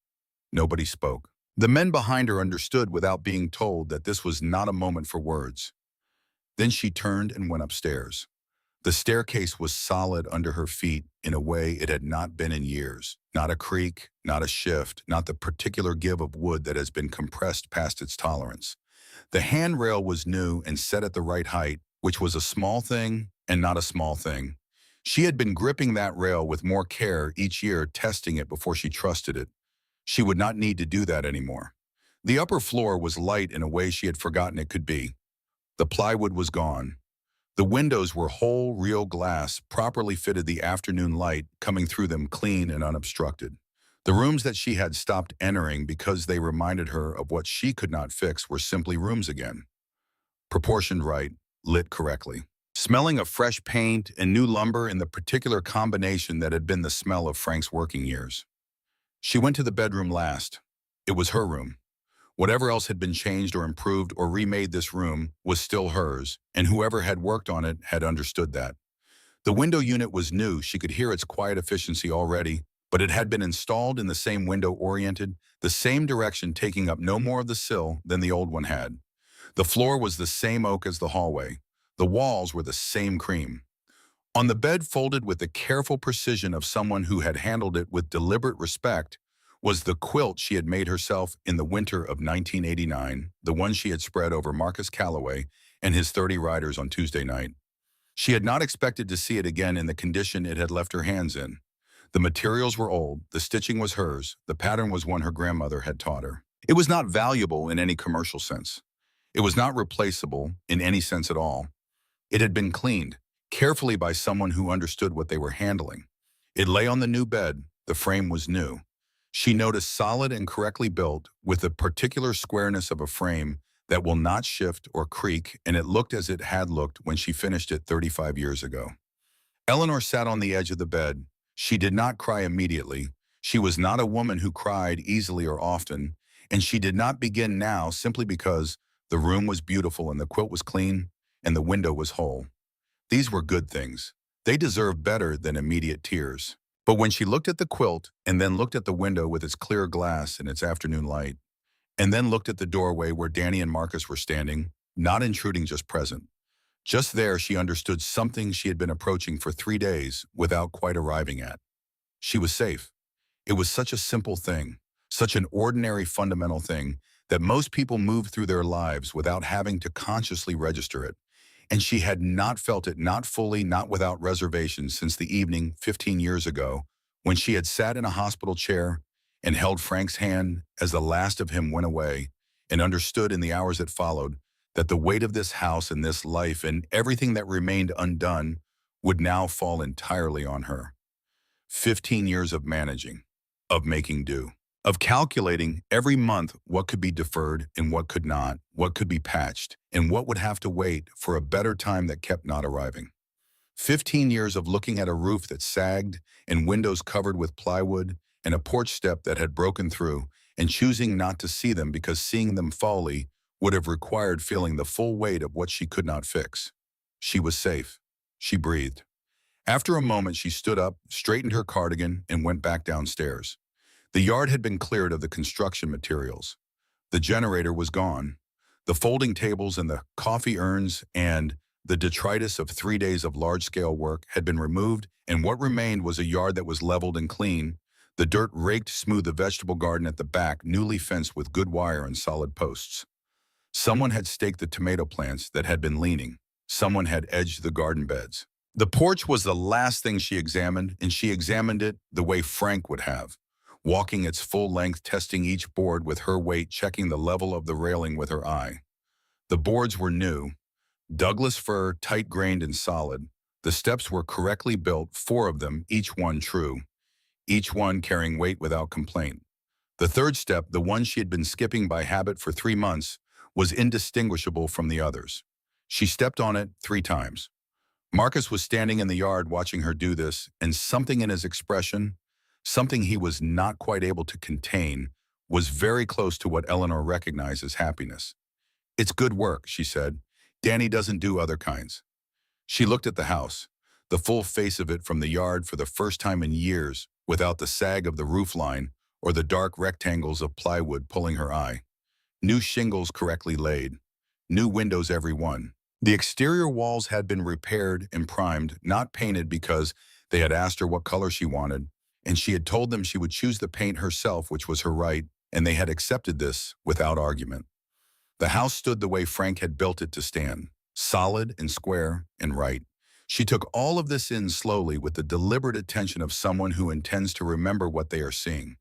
Nobody spoke. The men behind her understood without being told that this was not a moment for words. Then she turned and went upstairs. The staircase was solid under her feet in a way it had not been in years. Not a creak, not a shift, not the particular give of wood that has been compressed past its tolerance. The handrail was new and set at the right height, which was a small thing and not a small thing. She had been gripping that rail with more care each year, testing it before she trusted it. She would not need to do that anymore. The upper floor was light in a way she had forgotten it could be. The plywood was gone. The windows were whole, real glass, properly fitted, the afternoon light coming through them clean and unobstructed. The rooms that she had stopped entering because they reminded her of what she could not fix were simply rooms again. Proportioned right, lit correctly. Smelling of fresh paint and new lumber in the particular combination that had been the smell of Frank's working years. She went to the bedroom last. It was her room. Whatever else had been changed or improved or remade, this room was still hers, and whoever had worked on it had understood that. The window unit was new. She could hear its quiet efficiency already, but it had been installed in the same window-oriented, the same direction, taking up no more of the sill than the old one had. The floor was the same oak as the hallway. The walls were the same cream. On the bed, folded with the careful precision of someone who had handled it with deliberate respect, was the quilt she had made herself in the winter of 1989, the one she had spread over Marcus Calloway and his 30 riders on Tuesday night. She had not expected to see it again in the condition it had left her hands in. The materials were old, the stitching was hers, the pattern was one her grandmother had taught her. It was not valuable in any commercial sense. It was not replaceable in any sense at all. It had been cleaned, carefully by someone who understood what they were handling. It lay on the new bed, the frame was new. She noticed solid and correctly built, with the particular squareness of a frame that will not shift or creak, and it looked as it had looked when she finished it 35 years ago. Eleanor sat on the edge of the bed. She did not cry immediately. She was not a woman who cried easily or often, and she did not begin now simply because the room was beautiful and the quilt was clean and the window was whole. These were good things. They deserved better than immediate tears. But when she looked at the quilt and then looked at the window with its clear glass and its afternoon light, and then looked at the doorway where Danny and Marcus were standing, not intruding, just present, just there she understood something she had been approaching for 3 days without quite arriving at. She was safe. It was such a simple thing, such an ordinary fundamental thing, that most people move through their lives without having to consciously register it. And she had not felt it, not fully, not without reservation, since the evening 15 years ago when she had sat in a hospital chair and held Frank's hand as the last of him went away, and understood in the hours that followed that the weight of this house and this life and everything that remained undone would now fall entirely on her. 15 years of managing, of making do, of calculating every month what could be deferred and what could not, what could be patched, and what would have to wait for a better time that kept not arriving. 15 years of looking at a roof that sagged and windows covered with plywood and a porch step that had broken through, and choosing not to see them because seeing them folly would have required feeling the full weight of what she could not fix. She was safe. She breathed. After a moment, she stood up, straightened her cardigan, and went back downstairs. The yard had been cleared of the construction materials. The generator was gone. The folding tables and the coffee urns and the detritus of 3 days of large-scale work had been removed, and what remained was a yard that was leveled and clean, the dirt raked smooth, the vegetable garden at the back newly fenced with good wire and solid posts. Someone had staked the tomato plants that had been leaning. Someone had edged the garden beds. The porch was the last thing she examined, and she examined it the way Frank would have, walking its full length, testing each board with her weight, checking the level of the railing with her eye. The boards were new, Douglas fir, tight-grained and solid. The steps were correctly built, 4 of them, each one true, each one carrying weight without complaint. The third step, the one she had been skipping by habit for 3 months, was indistinguishable from the others. She stepped on it 3 times. Marcus was standing in the yard watching her do this, and something in his expression, something he was not quite able to contain, was very close to what Eleanor recognized as happiness. "It's good work," she said. "Danny doesn't do other kinds." She looked at the house, the full face of it from the yard for the first time in years, without the sag of the roof line or the dark rectangles of plywood pulling her eye. New shingles correctly laid. New windows, every one. The exterior walls had been repaired and primed, not painted, because they had asked her what color she wanted, and she had told them she would choose the paint herself, which was her right, and they had accepted this without argument. The house stood the way Frank had built it to stand, solid and square and right. She took all of this in slowly with the deliberate attention of someone who intends to remember what they are seeing.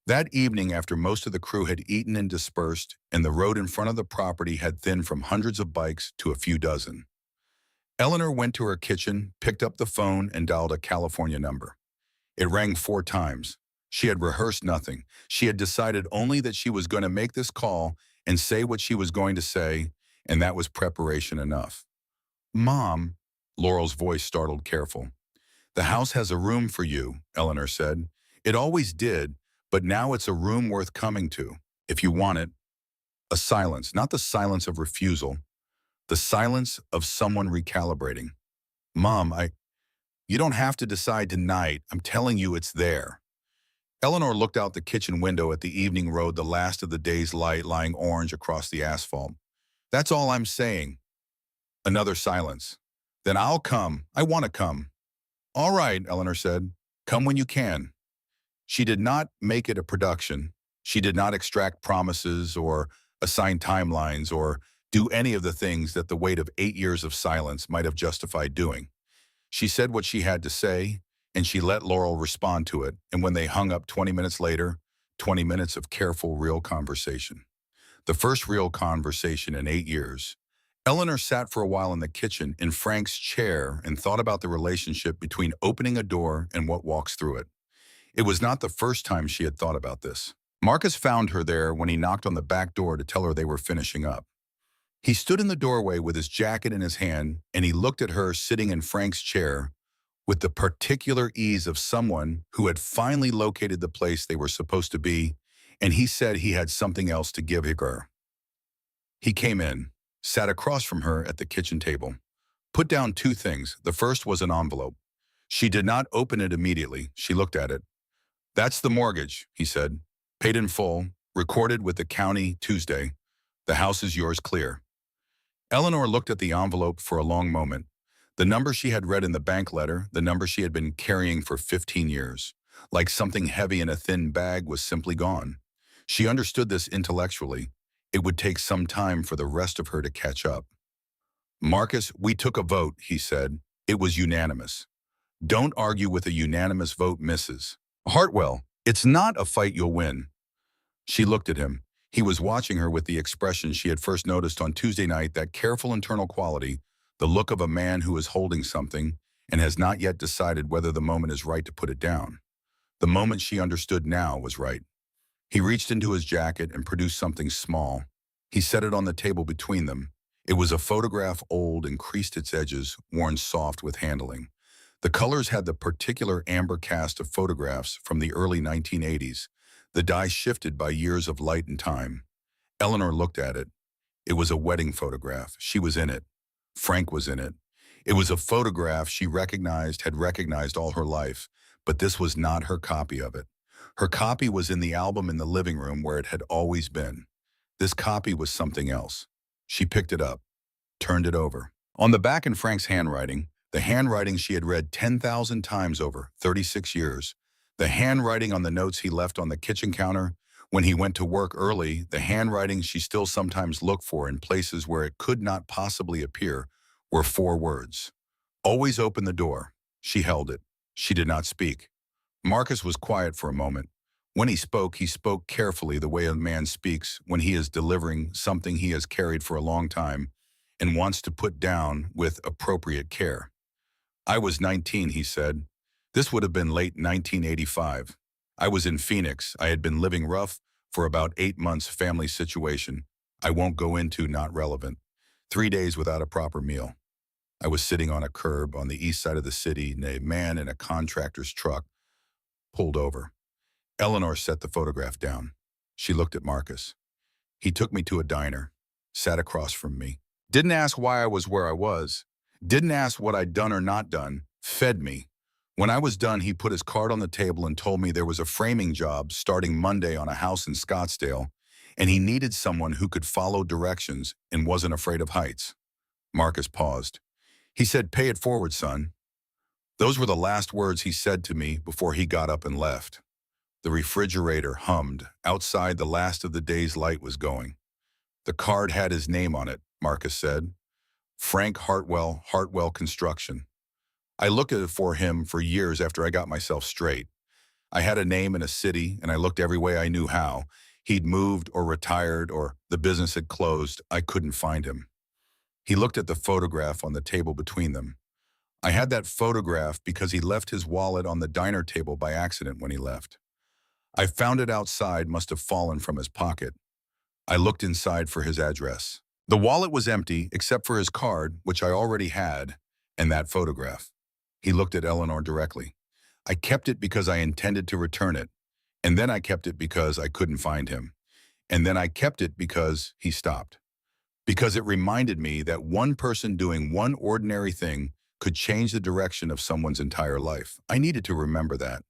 That evening, after most of the crew had eaten and dispersed, and the road in front of the property had thinned from hundreds of bikes to a few dozen, Eleanor went to her kitchen, picked up the phone, and dialed a California number. It rang 4 times. She had rehearsed nothing. She had decided only that she was going to make this call and say what she was going to say, and that was preparation enough. "Mom," Laurel's voice startled, careful. "The house has a room for you," Eleanor said. "It always did, but now it's a room worth coming to, if you want it." A silence, not the silence of refusal, the silence of someone recalibrating. "Mom, you don't have to decide tonight. I'm telling you it's there." Eleanor looked out the kitchen window at the evening road, the last of the day's light lying orange across the asphalt. "That's all I'm saying." Another silence. Then I'll come. I want to come. All right, Eleanor said. Come when you can. She did not make it a production. She did not extract promises or assign timelines or do any of the things that the weight of 8 years of silence might have justified doing. She said what she had to say, and she let Laurel respond to it. And when they hung up 20 minutes later, 20 minutes of careful, real conversation. The first real conversation in 8 years. Eleanor sat for a while in the kitchen in Frank's chair and thought about the relationship between opening a door and what walks through it. It was not the first time she had thought about this. Marcus found her there when he knocked on the back door to tell her they were finishing up. He stood in the doorway with his jacket in his hand, and he looked at her sitting in Frank's chair with the particular ease of someone who had finally located the place they were supposed to be, and he said he had something else to give her. He came in, sat across from her at the kitchen table, put down two things. The first was an envelope. She did not open it immediately. She looked at it. That's the mortgage, he said. Paid in full, recorded with the county Tuesday. The house is yours clear. Eleanor looked at the envelope for a long moment. The number she had read in the bank letter, the number she had been carrying for 15 years, like something heavy in a thin bag, was simply gone. She understood this intellectually. It would take some time for the rest of her to catch up. Marcus, we took a vote, he said. It was unanimous. Don't argue with a unanimous vote, Mrs. Hartwell. It's not a fight you'll win. She looked at him. He was watching her with the expression she had first noticed on Tuesday night, that careful internal quality, the look of a man who is holding something and has not yet decided whether the moment is right to put it down. The moment she understood now was right. He reached into his jacket and produced something small. He set it on the table between them. It was a photograph, old and creased its edges, worn soft with handling. The colors had the particular amber cast of photographs from the early 1980s. The dye shifted by years of light and time. Eleanor looked at it. It was a wedding photograph. She was in it. Frank was in it. It was a photograph she had recognized all her life, but this was not her copy of it. Her copy was in the album in the living room where it had always been. This copy was something else. She picked it up, turned it over. On the back, in Frank's handwriting, the handwriting she had read 10,000 times over 36 years, the handwriting on the notes he left on the kitchen counter when he went to work early, the handwriting she still sometimes looked for in places where it could not possibly appear, were 4 words. Always open the door. She held it. She did not speak. Marcus was quiet for a moment. When he spoke carefully, the way a man speaks when he is delivering something he has carried for a long time and wants to put down with appropriate care. I was 19, he said. This would have been late 1985. I was in Phoenix. I had been living rough for about 8 months, family situation I won't go into, not relevant. 3 days without a proper meal. I was sitting on a curb on the east side of the city, and a man in a contractor's truck pulled over. Eleanor set the photograph down. She looked at Marcus. He took me to a diner, sat across from me. Didn't ask why I was where I was. Didn't ask what I'd done or not done. Fed me. When I was done, he put his card on the table and told me there was a framing job starting Monday on a house in Scottsdale, and he needed someone who could follow directions and wasn't afraid of heights. Marcus paused. He said, "Pay it forward, son." Those were the last words he said to me before he got up and left. The refrigerator hummed. Outside, the last of the day's light was going. The card had his name on it, Marcus said. Frank Hartwell, Hartwell Construction. I looked at it for him for years after I got myself straight. I had a name in a city, and I looked every way I knew how. He'd moved or retired, or the business had closed. I couldn't find him. He looked at the photograph on the table between them. I had that photograph because he left his wallet on the diner table by accident when he left. I found it outside, must have fallen from his pocket. I looked inside for his address. The wallet was empty except for his card, which I already had, and that photograph. He looked at Eleanor directly. I kept it because I intended to return it, and then I kept it because I couldn't find him, and then I kept it because he stopped. Because it reminded me that one person doing one ordinary thing could change the direction of someone's entire life. I needed to remember that.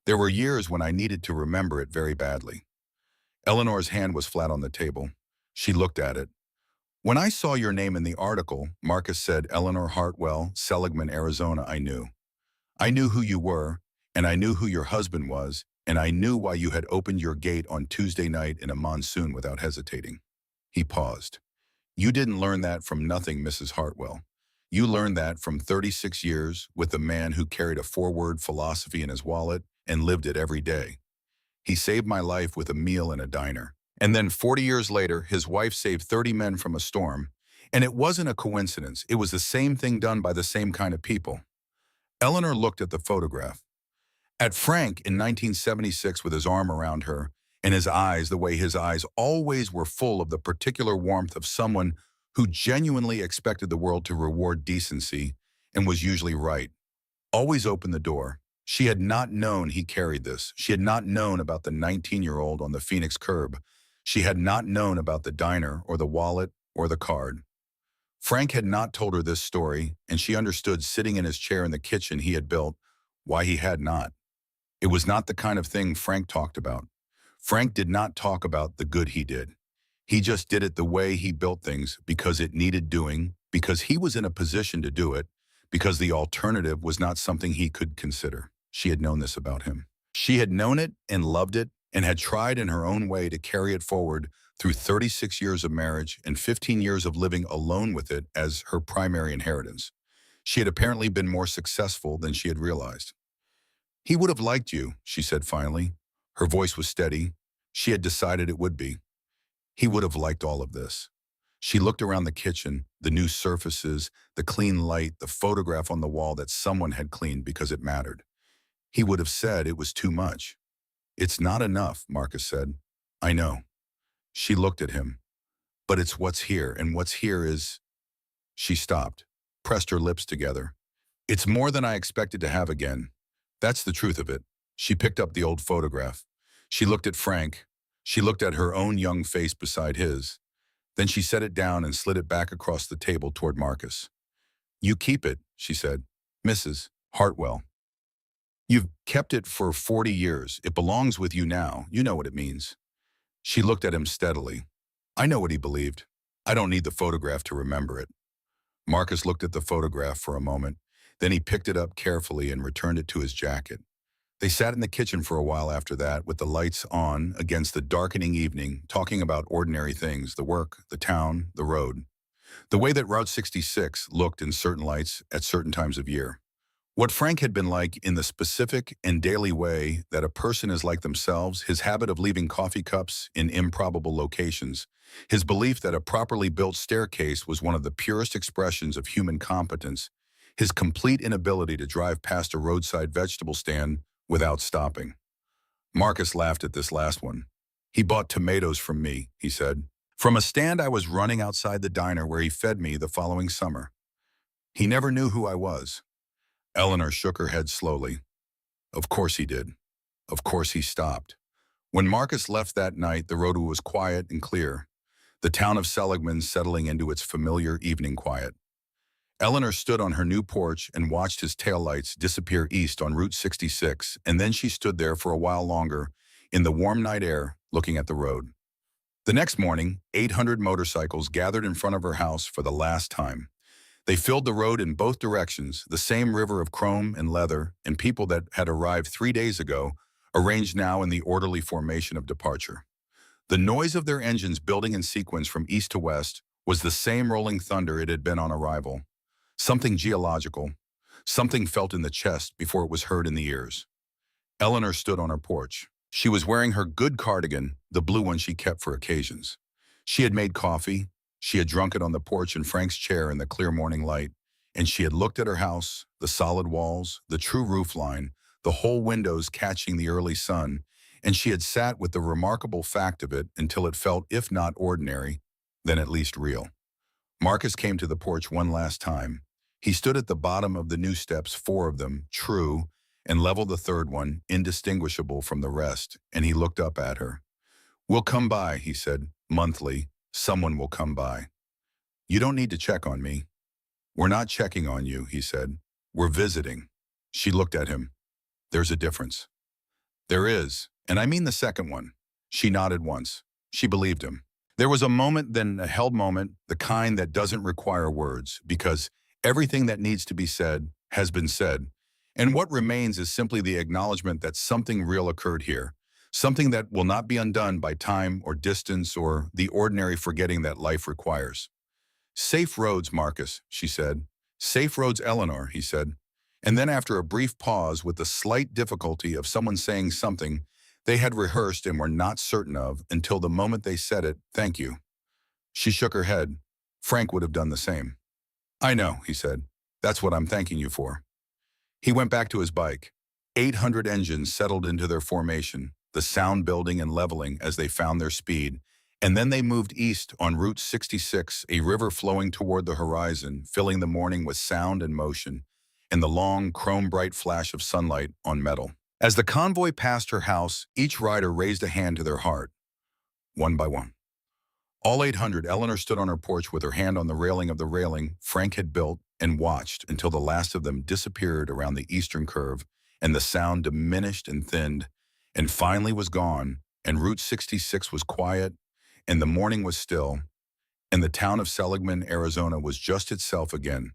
There were years when I needed to remember it very badly. Eleanor's hand was flat on the table. She looked at it. When I saw your name in the article, Marcus said, Eleanor Hartwell, Seligman, Arizona, I knew. I knew who you were, and I knew who your husband was, and I knew why you had opened your gate on Tuesday night in a monsoon without hesitating. He paused. You didn't learn that from nothing, Mrs. Hartwell. You learned that from 36 years with a man who carried a four-word philosophy in his wallet and lived it every day. He saved my life with a meal in a diner. And then 40 years later, his wife saved 30 men from a storm. And it wasn't a coincidence. It was the same thing done by the same kind of people. Eleanor looked at the photograph. At Frank in 1976 with his arm around her, and his eyes the way his eyes always were full of the particular warmth of someone who genuinely expected the world to reward decency and was usually right. Always open the door. She had not known he carried this. She had not known about the 19-year-old on the Phoenix curb. She had not known about the diner or the wallet or the card. Frank had not told her this story, and she understood sitting in his chair in the kitchen he had built why he had not. It was not the kind of thing Frank talked about. Frank did not talk about the good he did. He just did it the way he built things because it needed doing, because he was in a position to do it, because the alternative was not something he could consider. She had known this about him. She had known it and loved it and had tried in her own way to carry it forward through 36 years of marriage and 15 years of living alone with it as her primary inheritance. She had apparently been more successful than she had realized. He would have liked you, she said finally. Her voice was steady. She had decided it would be. He would have liked all of this. She looked around the kitchen, the new surfaces, the clean light, the photograph on the wall that someone had cleaned because it mattered. He would have said it was too much. It's not enough, Marcus said. I know. She looked at him. But it's what's here, and what's here is... She stopped, pressed her lips together. It's more than I expected to have again. That's the truth of it. She picked up the old photograph. She looked at Frank. She looked at her own young face beside his. Then she set it down and slid it back across the table toward Marcus. You keep it, she said. Mrs. Hartwell. You've kept it for 40 years. It belongs with you now. You know what it means. She looked at him steadily. I know what he believed. I don't need the photograph to remember it. Marcus looked at the photograph for a moment. Then he picked it up carefully and returned it to his jacket. They sat in the kitchen for a while after that, with the lights on against the darkening evening, talking about ordinary things, the work, the town, the road. The way that Route 66 looked in certain lights at certain times of year. What Frank had been like in the specific and daily way that a person is like themselves, his habit of leaving coffee cups in improbable locations, his belief that a properly built staircase was one of the purest expressions of human competence, his complete inability to drive past a roadside vegetable stand without stopping. Marcus laughed at this last one. He bought tomatoes from me, he said, from a stand I was running outside the diner where he fed me the following summer. He never knew who I was. Eleanor shook her head slowly. Of course he did. Of course he stopped. When Marcus left that night, the road was quiet and clear, the town of Seligman settling into its familiar evening quiet. Eleanor stood on her new porch and watched his taillights disappear east on Route 66, and then she stood there for a while longer, in the warm night air, looking at the road. The next morning, 800 motorcycles gathered in front of her house for the last time. They filled the road in both directions, the same river of chrome and leather, and people that had arrived 3 days ago, arranged now in the orderly formation of departure. The noise of their engines building in sequence from east to west was the same rolling thunder it had been on arrival. Something geological, something felt in the chest before it was heard in the ears. Eleanor stood on her porch. She was wearing her good cardigan, the blue one she kept for occasions. She had made coffee. She had drunk it on the porch in Frank's chair in the clear morning light, and she had looked at her house, the solid walls, the true roof line, the whole windows catching the early sun, and she had sat with the remarkable fact of it until it felt, if not ordinary, then at least real. Marcus came to the porch one last time. He stood at the bottom of the new steps, 4 of them, true, and leveled the third one, indistinguishable from the rest, and he looked up at her. We'll come by, he said, monthly. Someone will come by. You don't need to check on me. We're not checking on you, he said. We're visiting. She looked at him. There's a difference. There is, and I mean the second one. She nodded once. She believed him. There was a moment, then a held moment, the kind that doesn't require words, because everything that needs to be said has been said. And what remains is simply the acknowledgement that something real occurred here, something that will not be undone by time or distance or the ordinary forgetting that life requires. Safe roads, Marcus, she said. Safe roads, Eleanor, he said. And then after a brief pause with the slight difficulty of someone saying something they had rehearsed and were not certain of until the moment they said it, thank you. She shook her head. Frank would have done the same. I know, he said. That's what I'm thanking you for. He went back to his bike. 800 engines settled into their formation, the sound building and leveling as they found their speed. And then they moved east on Route 66, a river flowing toward the horizon, filling the morning with sound and motion, and the long, chrome-bright flash of sunlight on metal. As the convoy passed her house, each rider raised a hand to their heart, one by one. All 800, Eleanor stood on her porch with her hand on the railing of the railing Frank had built and watched until the last of them disappeared around the eastern curve and the sound diminished and thinned and finally was gone, and Route 66 was quiet and the morning was still, and the town of Seligman, Arizona was just itself again.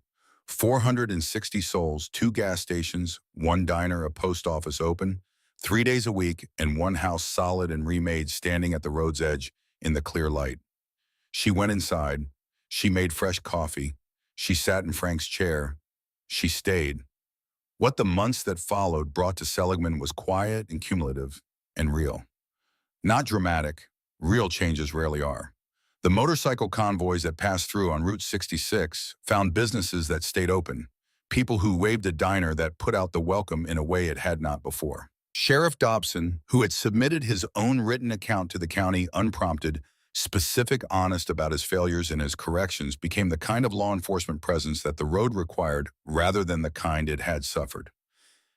460 souls, 2 gas stations, 1 diner, a post office open, 3 days a week, and 1 house solid and remade standing at the road's edge in the clear light. She went inside. She made fresh coffee. She sat in Frank's chair. She stayed. What the months that followed brought to Seligman was quiet and cumulative and real. Not dramatic. Real changes rarely are. The motorcycle convoys that passed through on Route 66 found businesses that stayed open, people who waved a diner that put out the welcome in a way it had not before. Sheriff Dobson, who had submitted his own written account to the county unprompted, specific, honest about his failures and his corrections, became the kind of law enforcement presence that the road required rather than the kind it had suffered.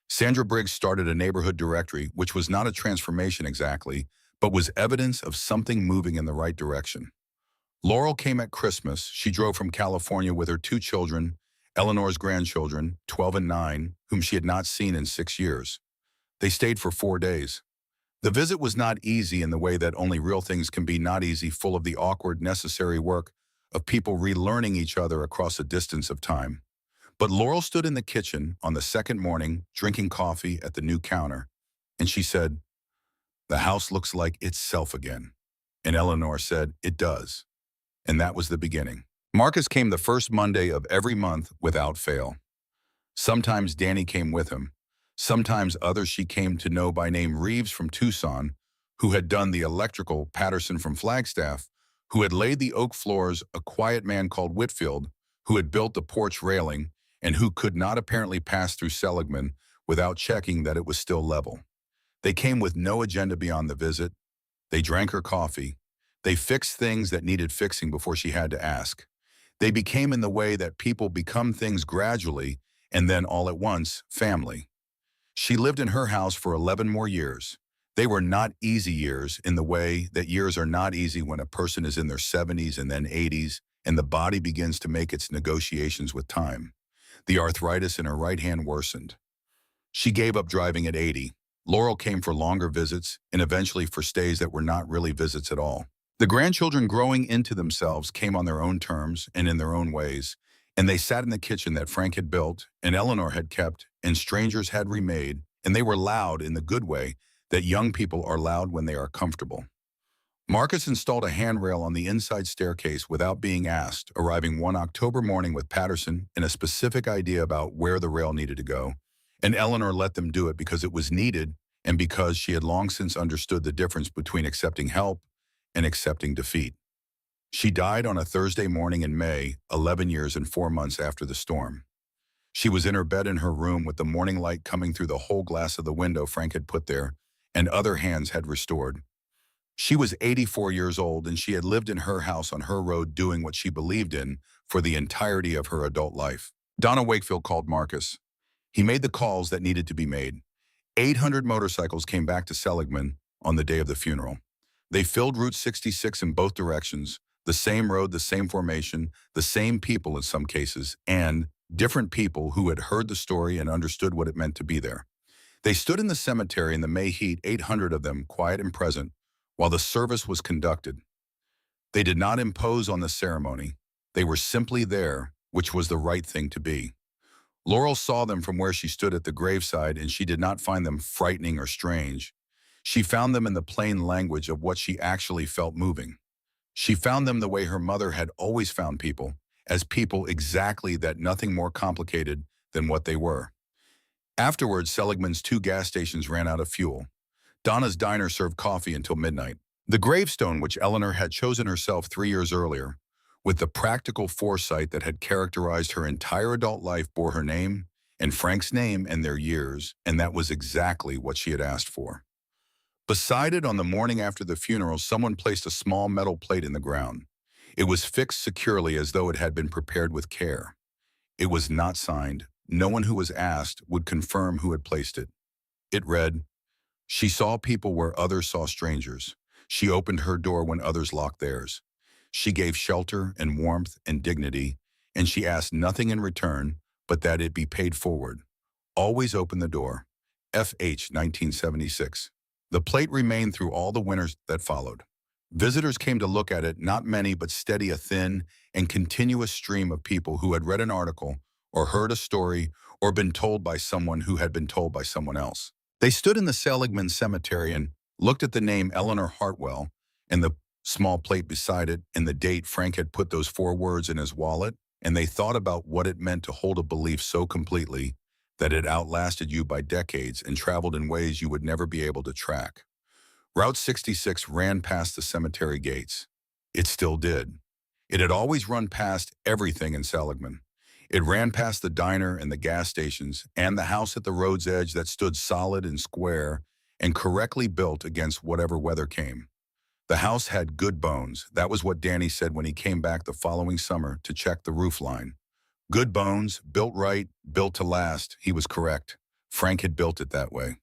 Sandra Briggs started a neighborhood directory, which was not a transformation exactly, but was evidence of something moving in the right direction. Laurel came at Christmas. She drove from California with her 2 children, Eleanor's grandchildren, 12 and 9, whom she had not seen in 6 years. They stayed for 4 days. The visit was not easy in the way that only real things can be not easy, full of the awkward, necessary work of people relearning each other across a distance of time. But Laurel stood in the kitchen on the second morning, drinking coffee at the new counter, and she said, "The house looks like itself again." And Eleanor said, "It does." And that was the beginning. Marcus came the first Monday of every month without fail. Sometimes Danny came with him. Sometimes others she came to know by name, Reeves from Tucson, who had done the electrical, Patterson from Flagstaff, who had laid the oak floors, a quiet man called Whitfield, who had built the porch railing, and who could not apparently pass through Seligman without checking that it was still level. They came with no agenda beyond the visit. They drank her coffee. They fixed things that needed fixing before she had to ask. They became, in the way that people become things gradually, and then all at once, family. She lived in her house for 11 more years. They were not easy years in the way that years are not easy when a person is in their 70s and then 80s, and the body begins to make its negotiations with time. The arthritis in her right hand worsened. She gave up driving at 80. Laurel came for longer visits and eventually for stays that were not really visits at all. The grandchildren, growing into themselves, came on their own terms and in their own ways, and they sat in the kitchen that Frank had built and Eleanor had kept and strangers had remade, and they were loud in the good way that young people are loud when they are comfortable. Marcus installed a handrail on the inside staircase without being asked, arriving one October morning with Patterson and a specific idea about where the rail needed to go, and Eleanor let them do it because it was needed and because she had long since understood the difference between accepting help and accepting defeat. She died on a Thursday morning in May, 11 years and 4 months after the storm. She was in her bed in her room with the morning light coming through the whole glass of the window Frank had put there and other hands had restored. She was 84 years old, and she had lived in her house on her road doing what she believed in for the entirety of her adult life. Donna Wakefield called Marcus. He made the calls that needed to be made. 800 motorcycles came back to Seligman on the day of the funeral. They filled Route 66 in both directions, the same road, the same formation, the same people in some cases, and different people who had heard the story and understood what it meant to be there. They stood in the cemetery in the May heat, 800 of them, quiet and present, while the service was conducted. They did not impose on the ceremony. They were simply there, which was the right thing to be. Laurel saw them from where she stood at the graveside, and she did not find them frightening or strange. She found them in the plain language of what she actually felt moving. She found them the way her mother had always found people, as people exactly that, nothing more complicated than what they were. Afterwards, Seligman's two gas stations ran out of fuel. Donna's diner served coffee until midnight. The gravestone, which Eleanor had chosen herself 3 years earlier, with the practical foresight that had characterized her entire adult life, bore her name and Frank's name and their years, and that was exactly what she had asked for. Beside it, on the morning after the funeral, someone placed a small metal plate in the ground. It was fixed securely as though it had been prepared with care. It was not signed. No one who was asked would confirm who had placed it. It read, "She saw people where others saw strangers. She opened her door when others locked theirs. She gave shelter and warmth and dignity, and she asked nothing in return but that it be paid forward. Always open the door. F.H. 1976. The plate remained through all the winters that followed. Visitors came to look at it, not many, but steady, a thin and continuous stream of people who had read an article or heard a story or been told by someone who had been told by someone else. They stood in the Seligman cemetery and looked at the name Eleanor Hartwell and the small plate beside it and the date Frank had put those 4 words in his wallet, and they thought about what it meant to hold a belief so completely that it outlasted you by decades and traveled in ways you would never be able to track. Route 66 ran past the cemetery gates. It still did. It had always run past everything in Seligman. It ran past the diner and the gas stations and the house at the road's edge that stood solid and square and correctly built against whatever weather came. The house had good bones. That was what Danny said when he came back the following summer to check the roof line. Good bones, built right, built to last. He was correct. Frank had built it that way.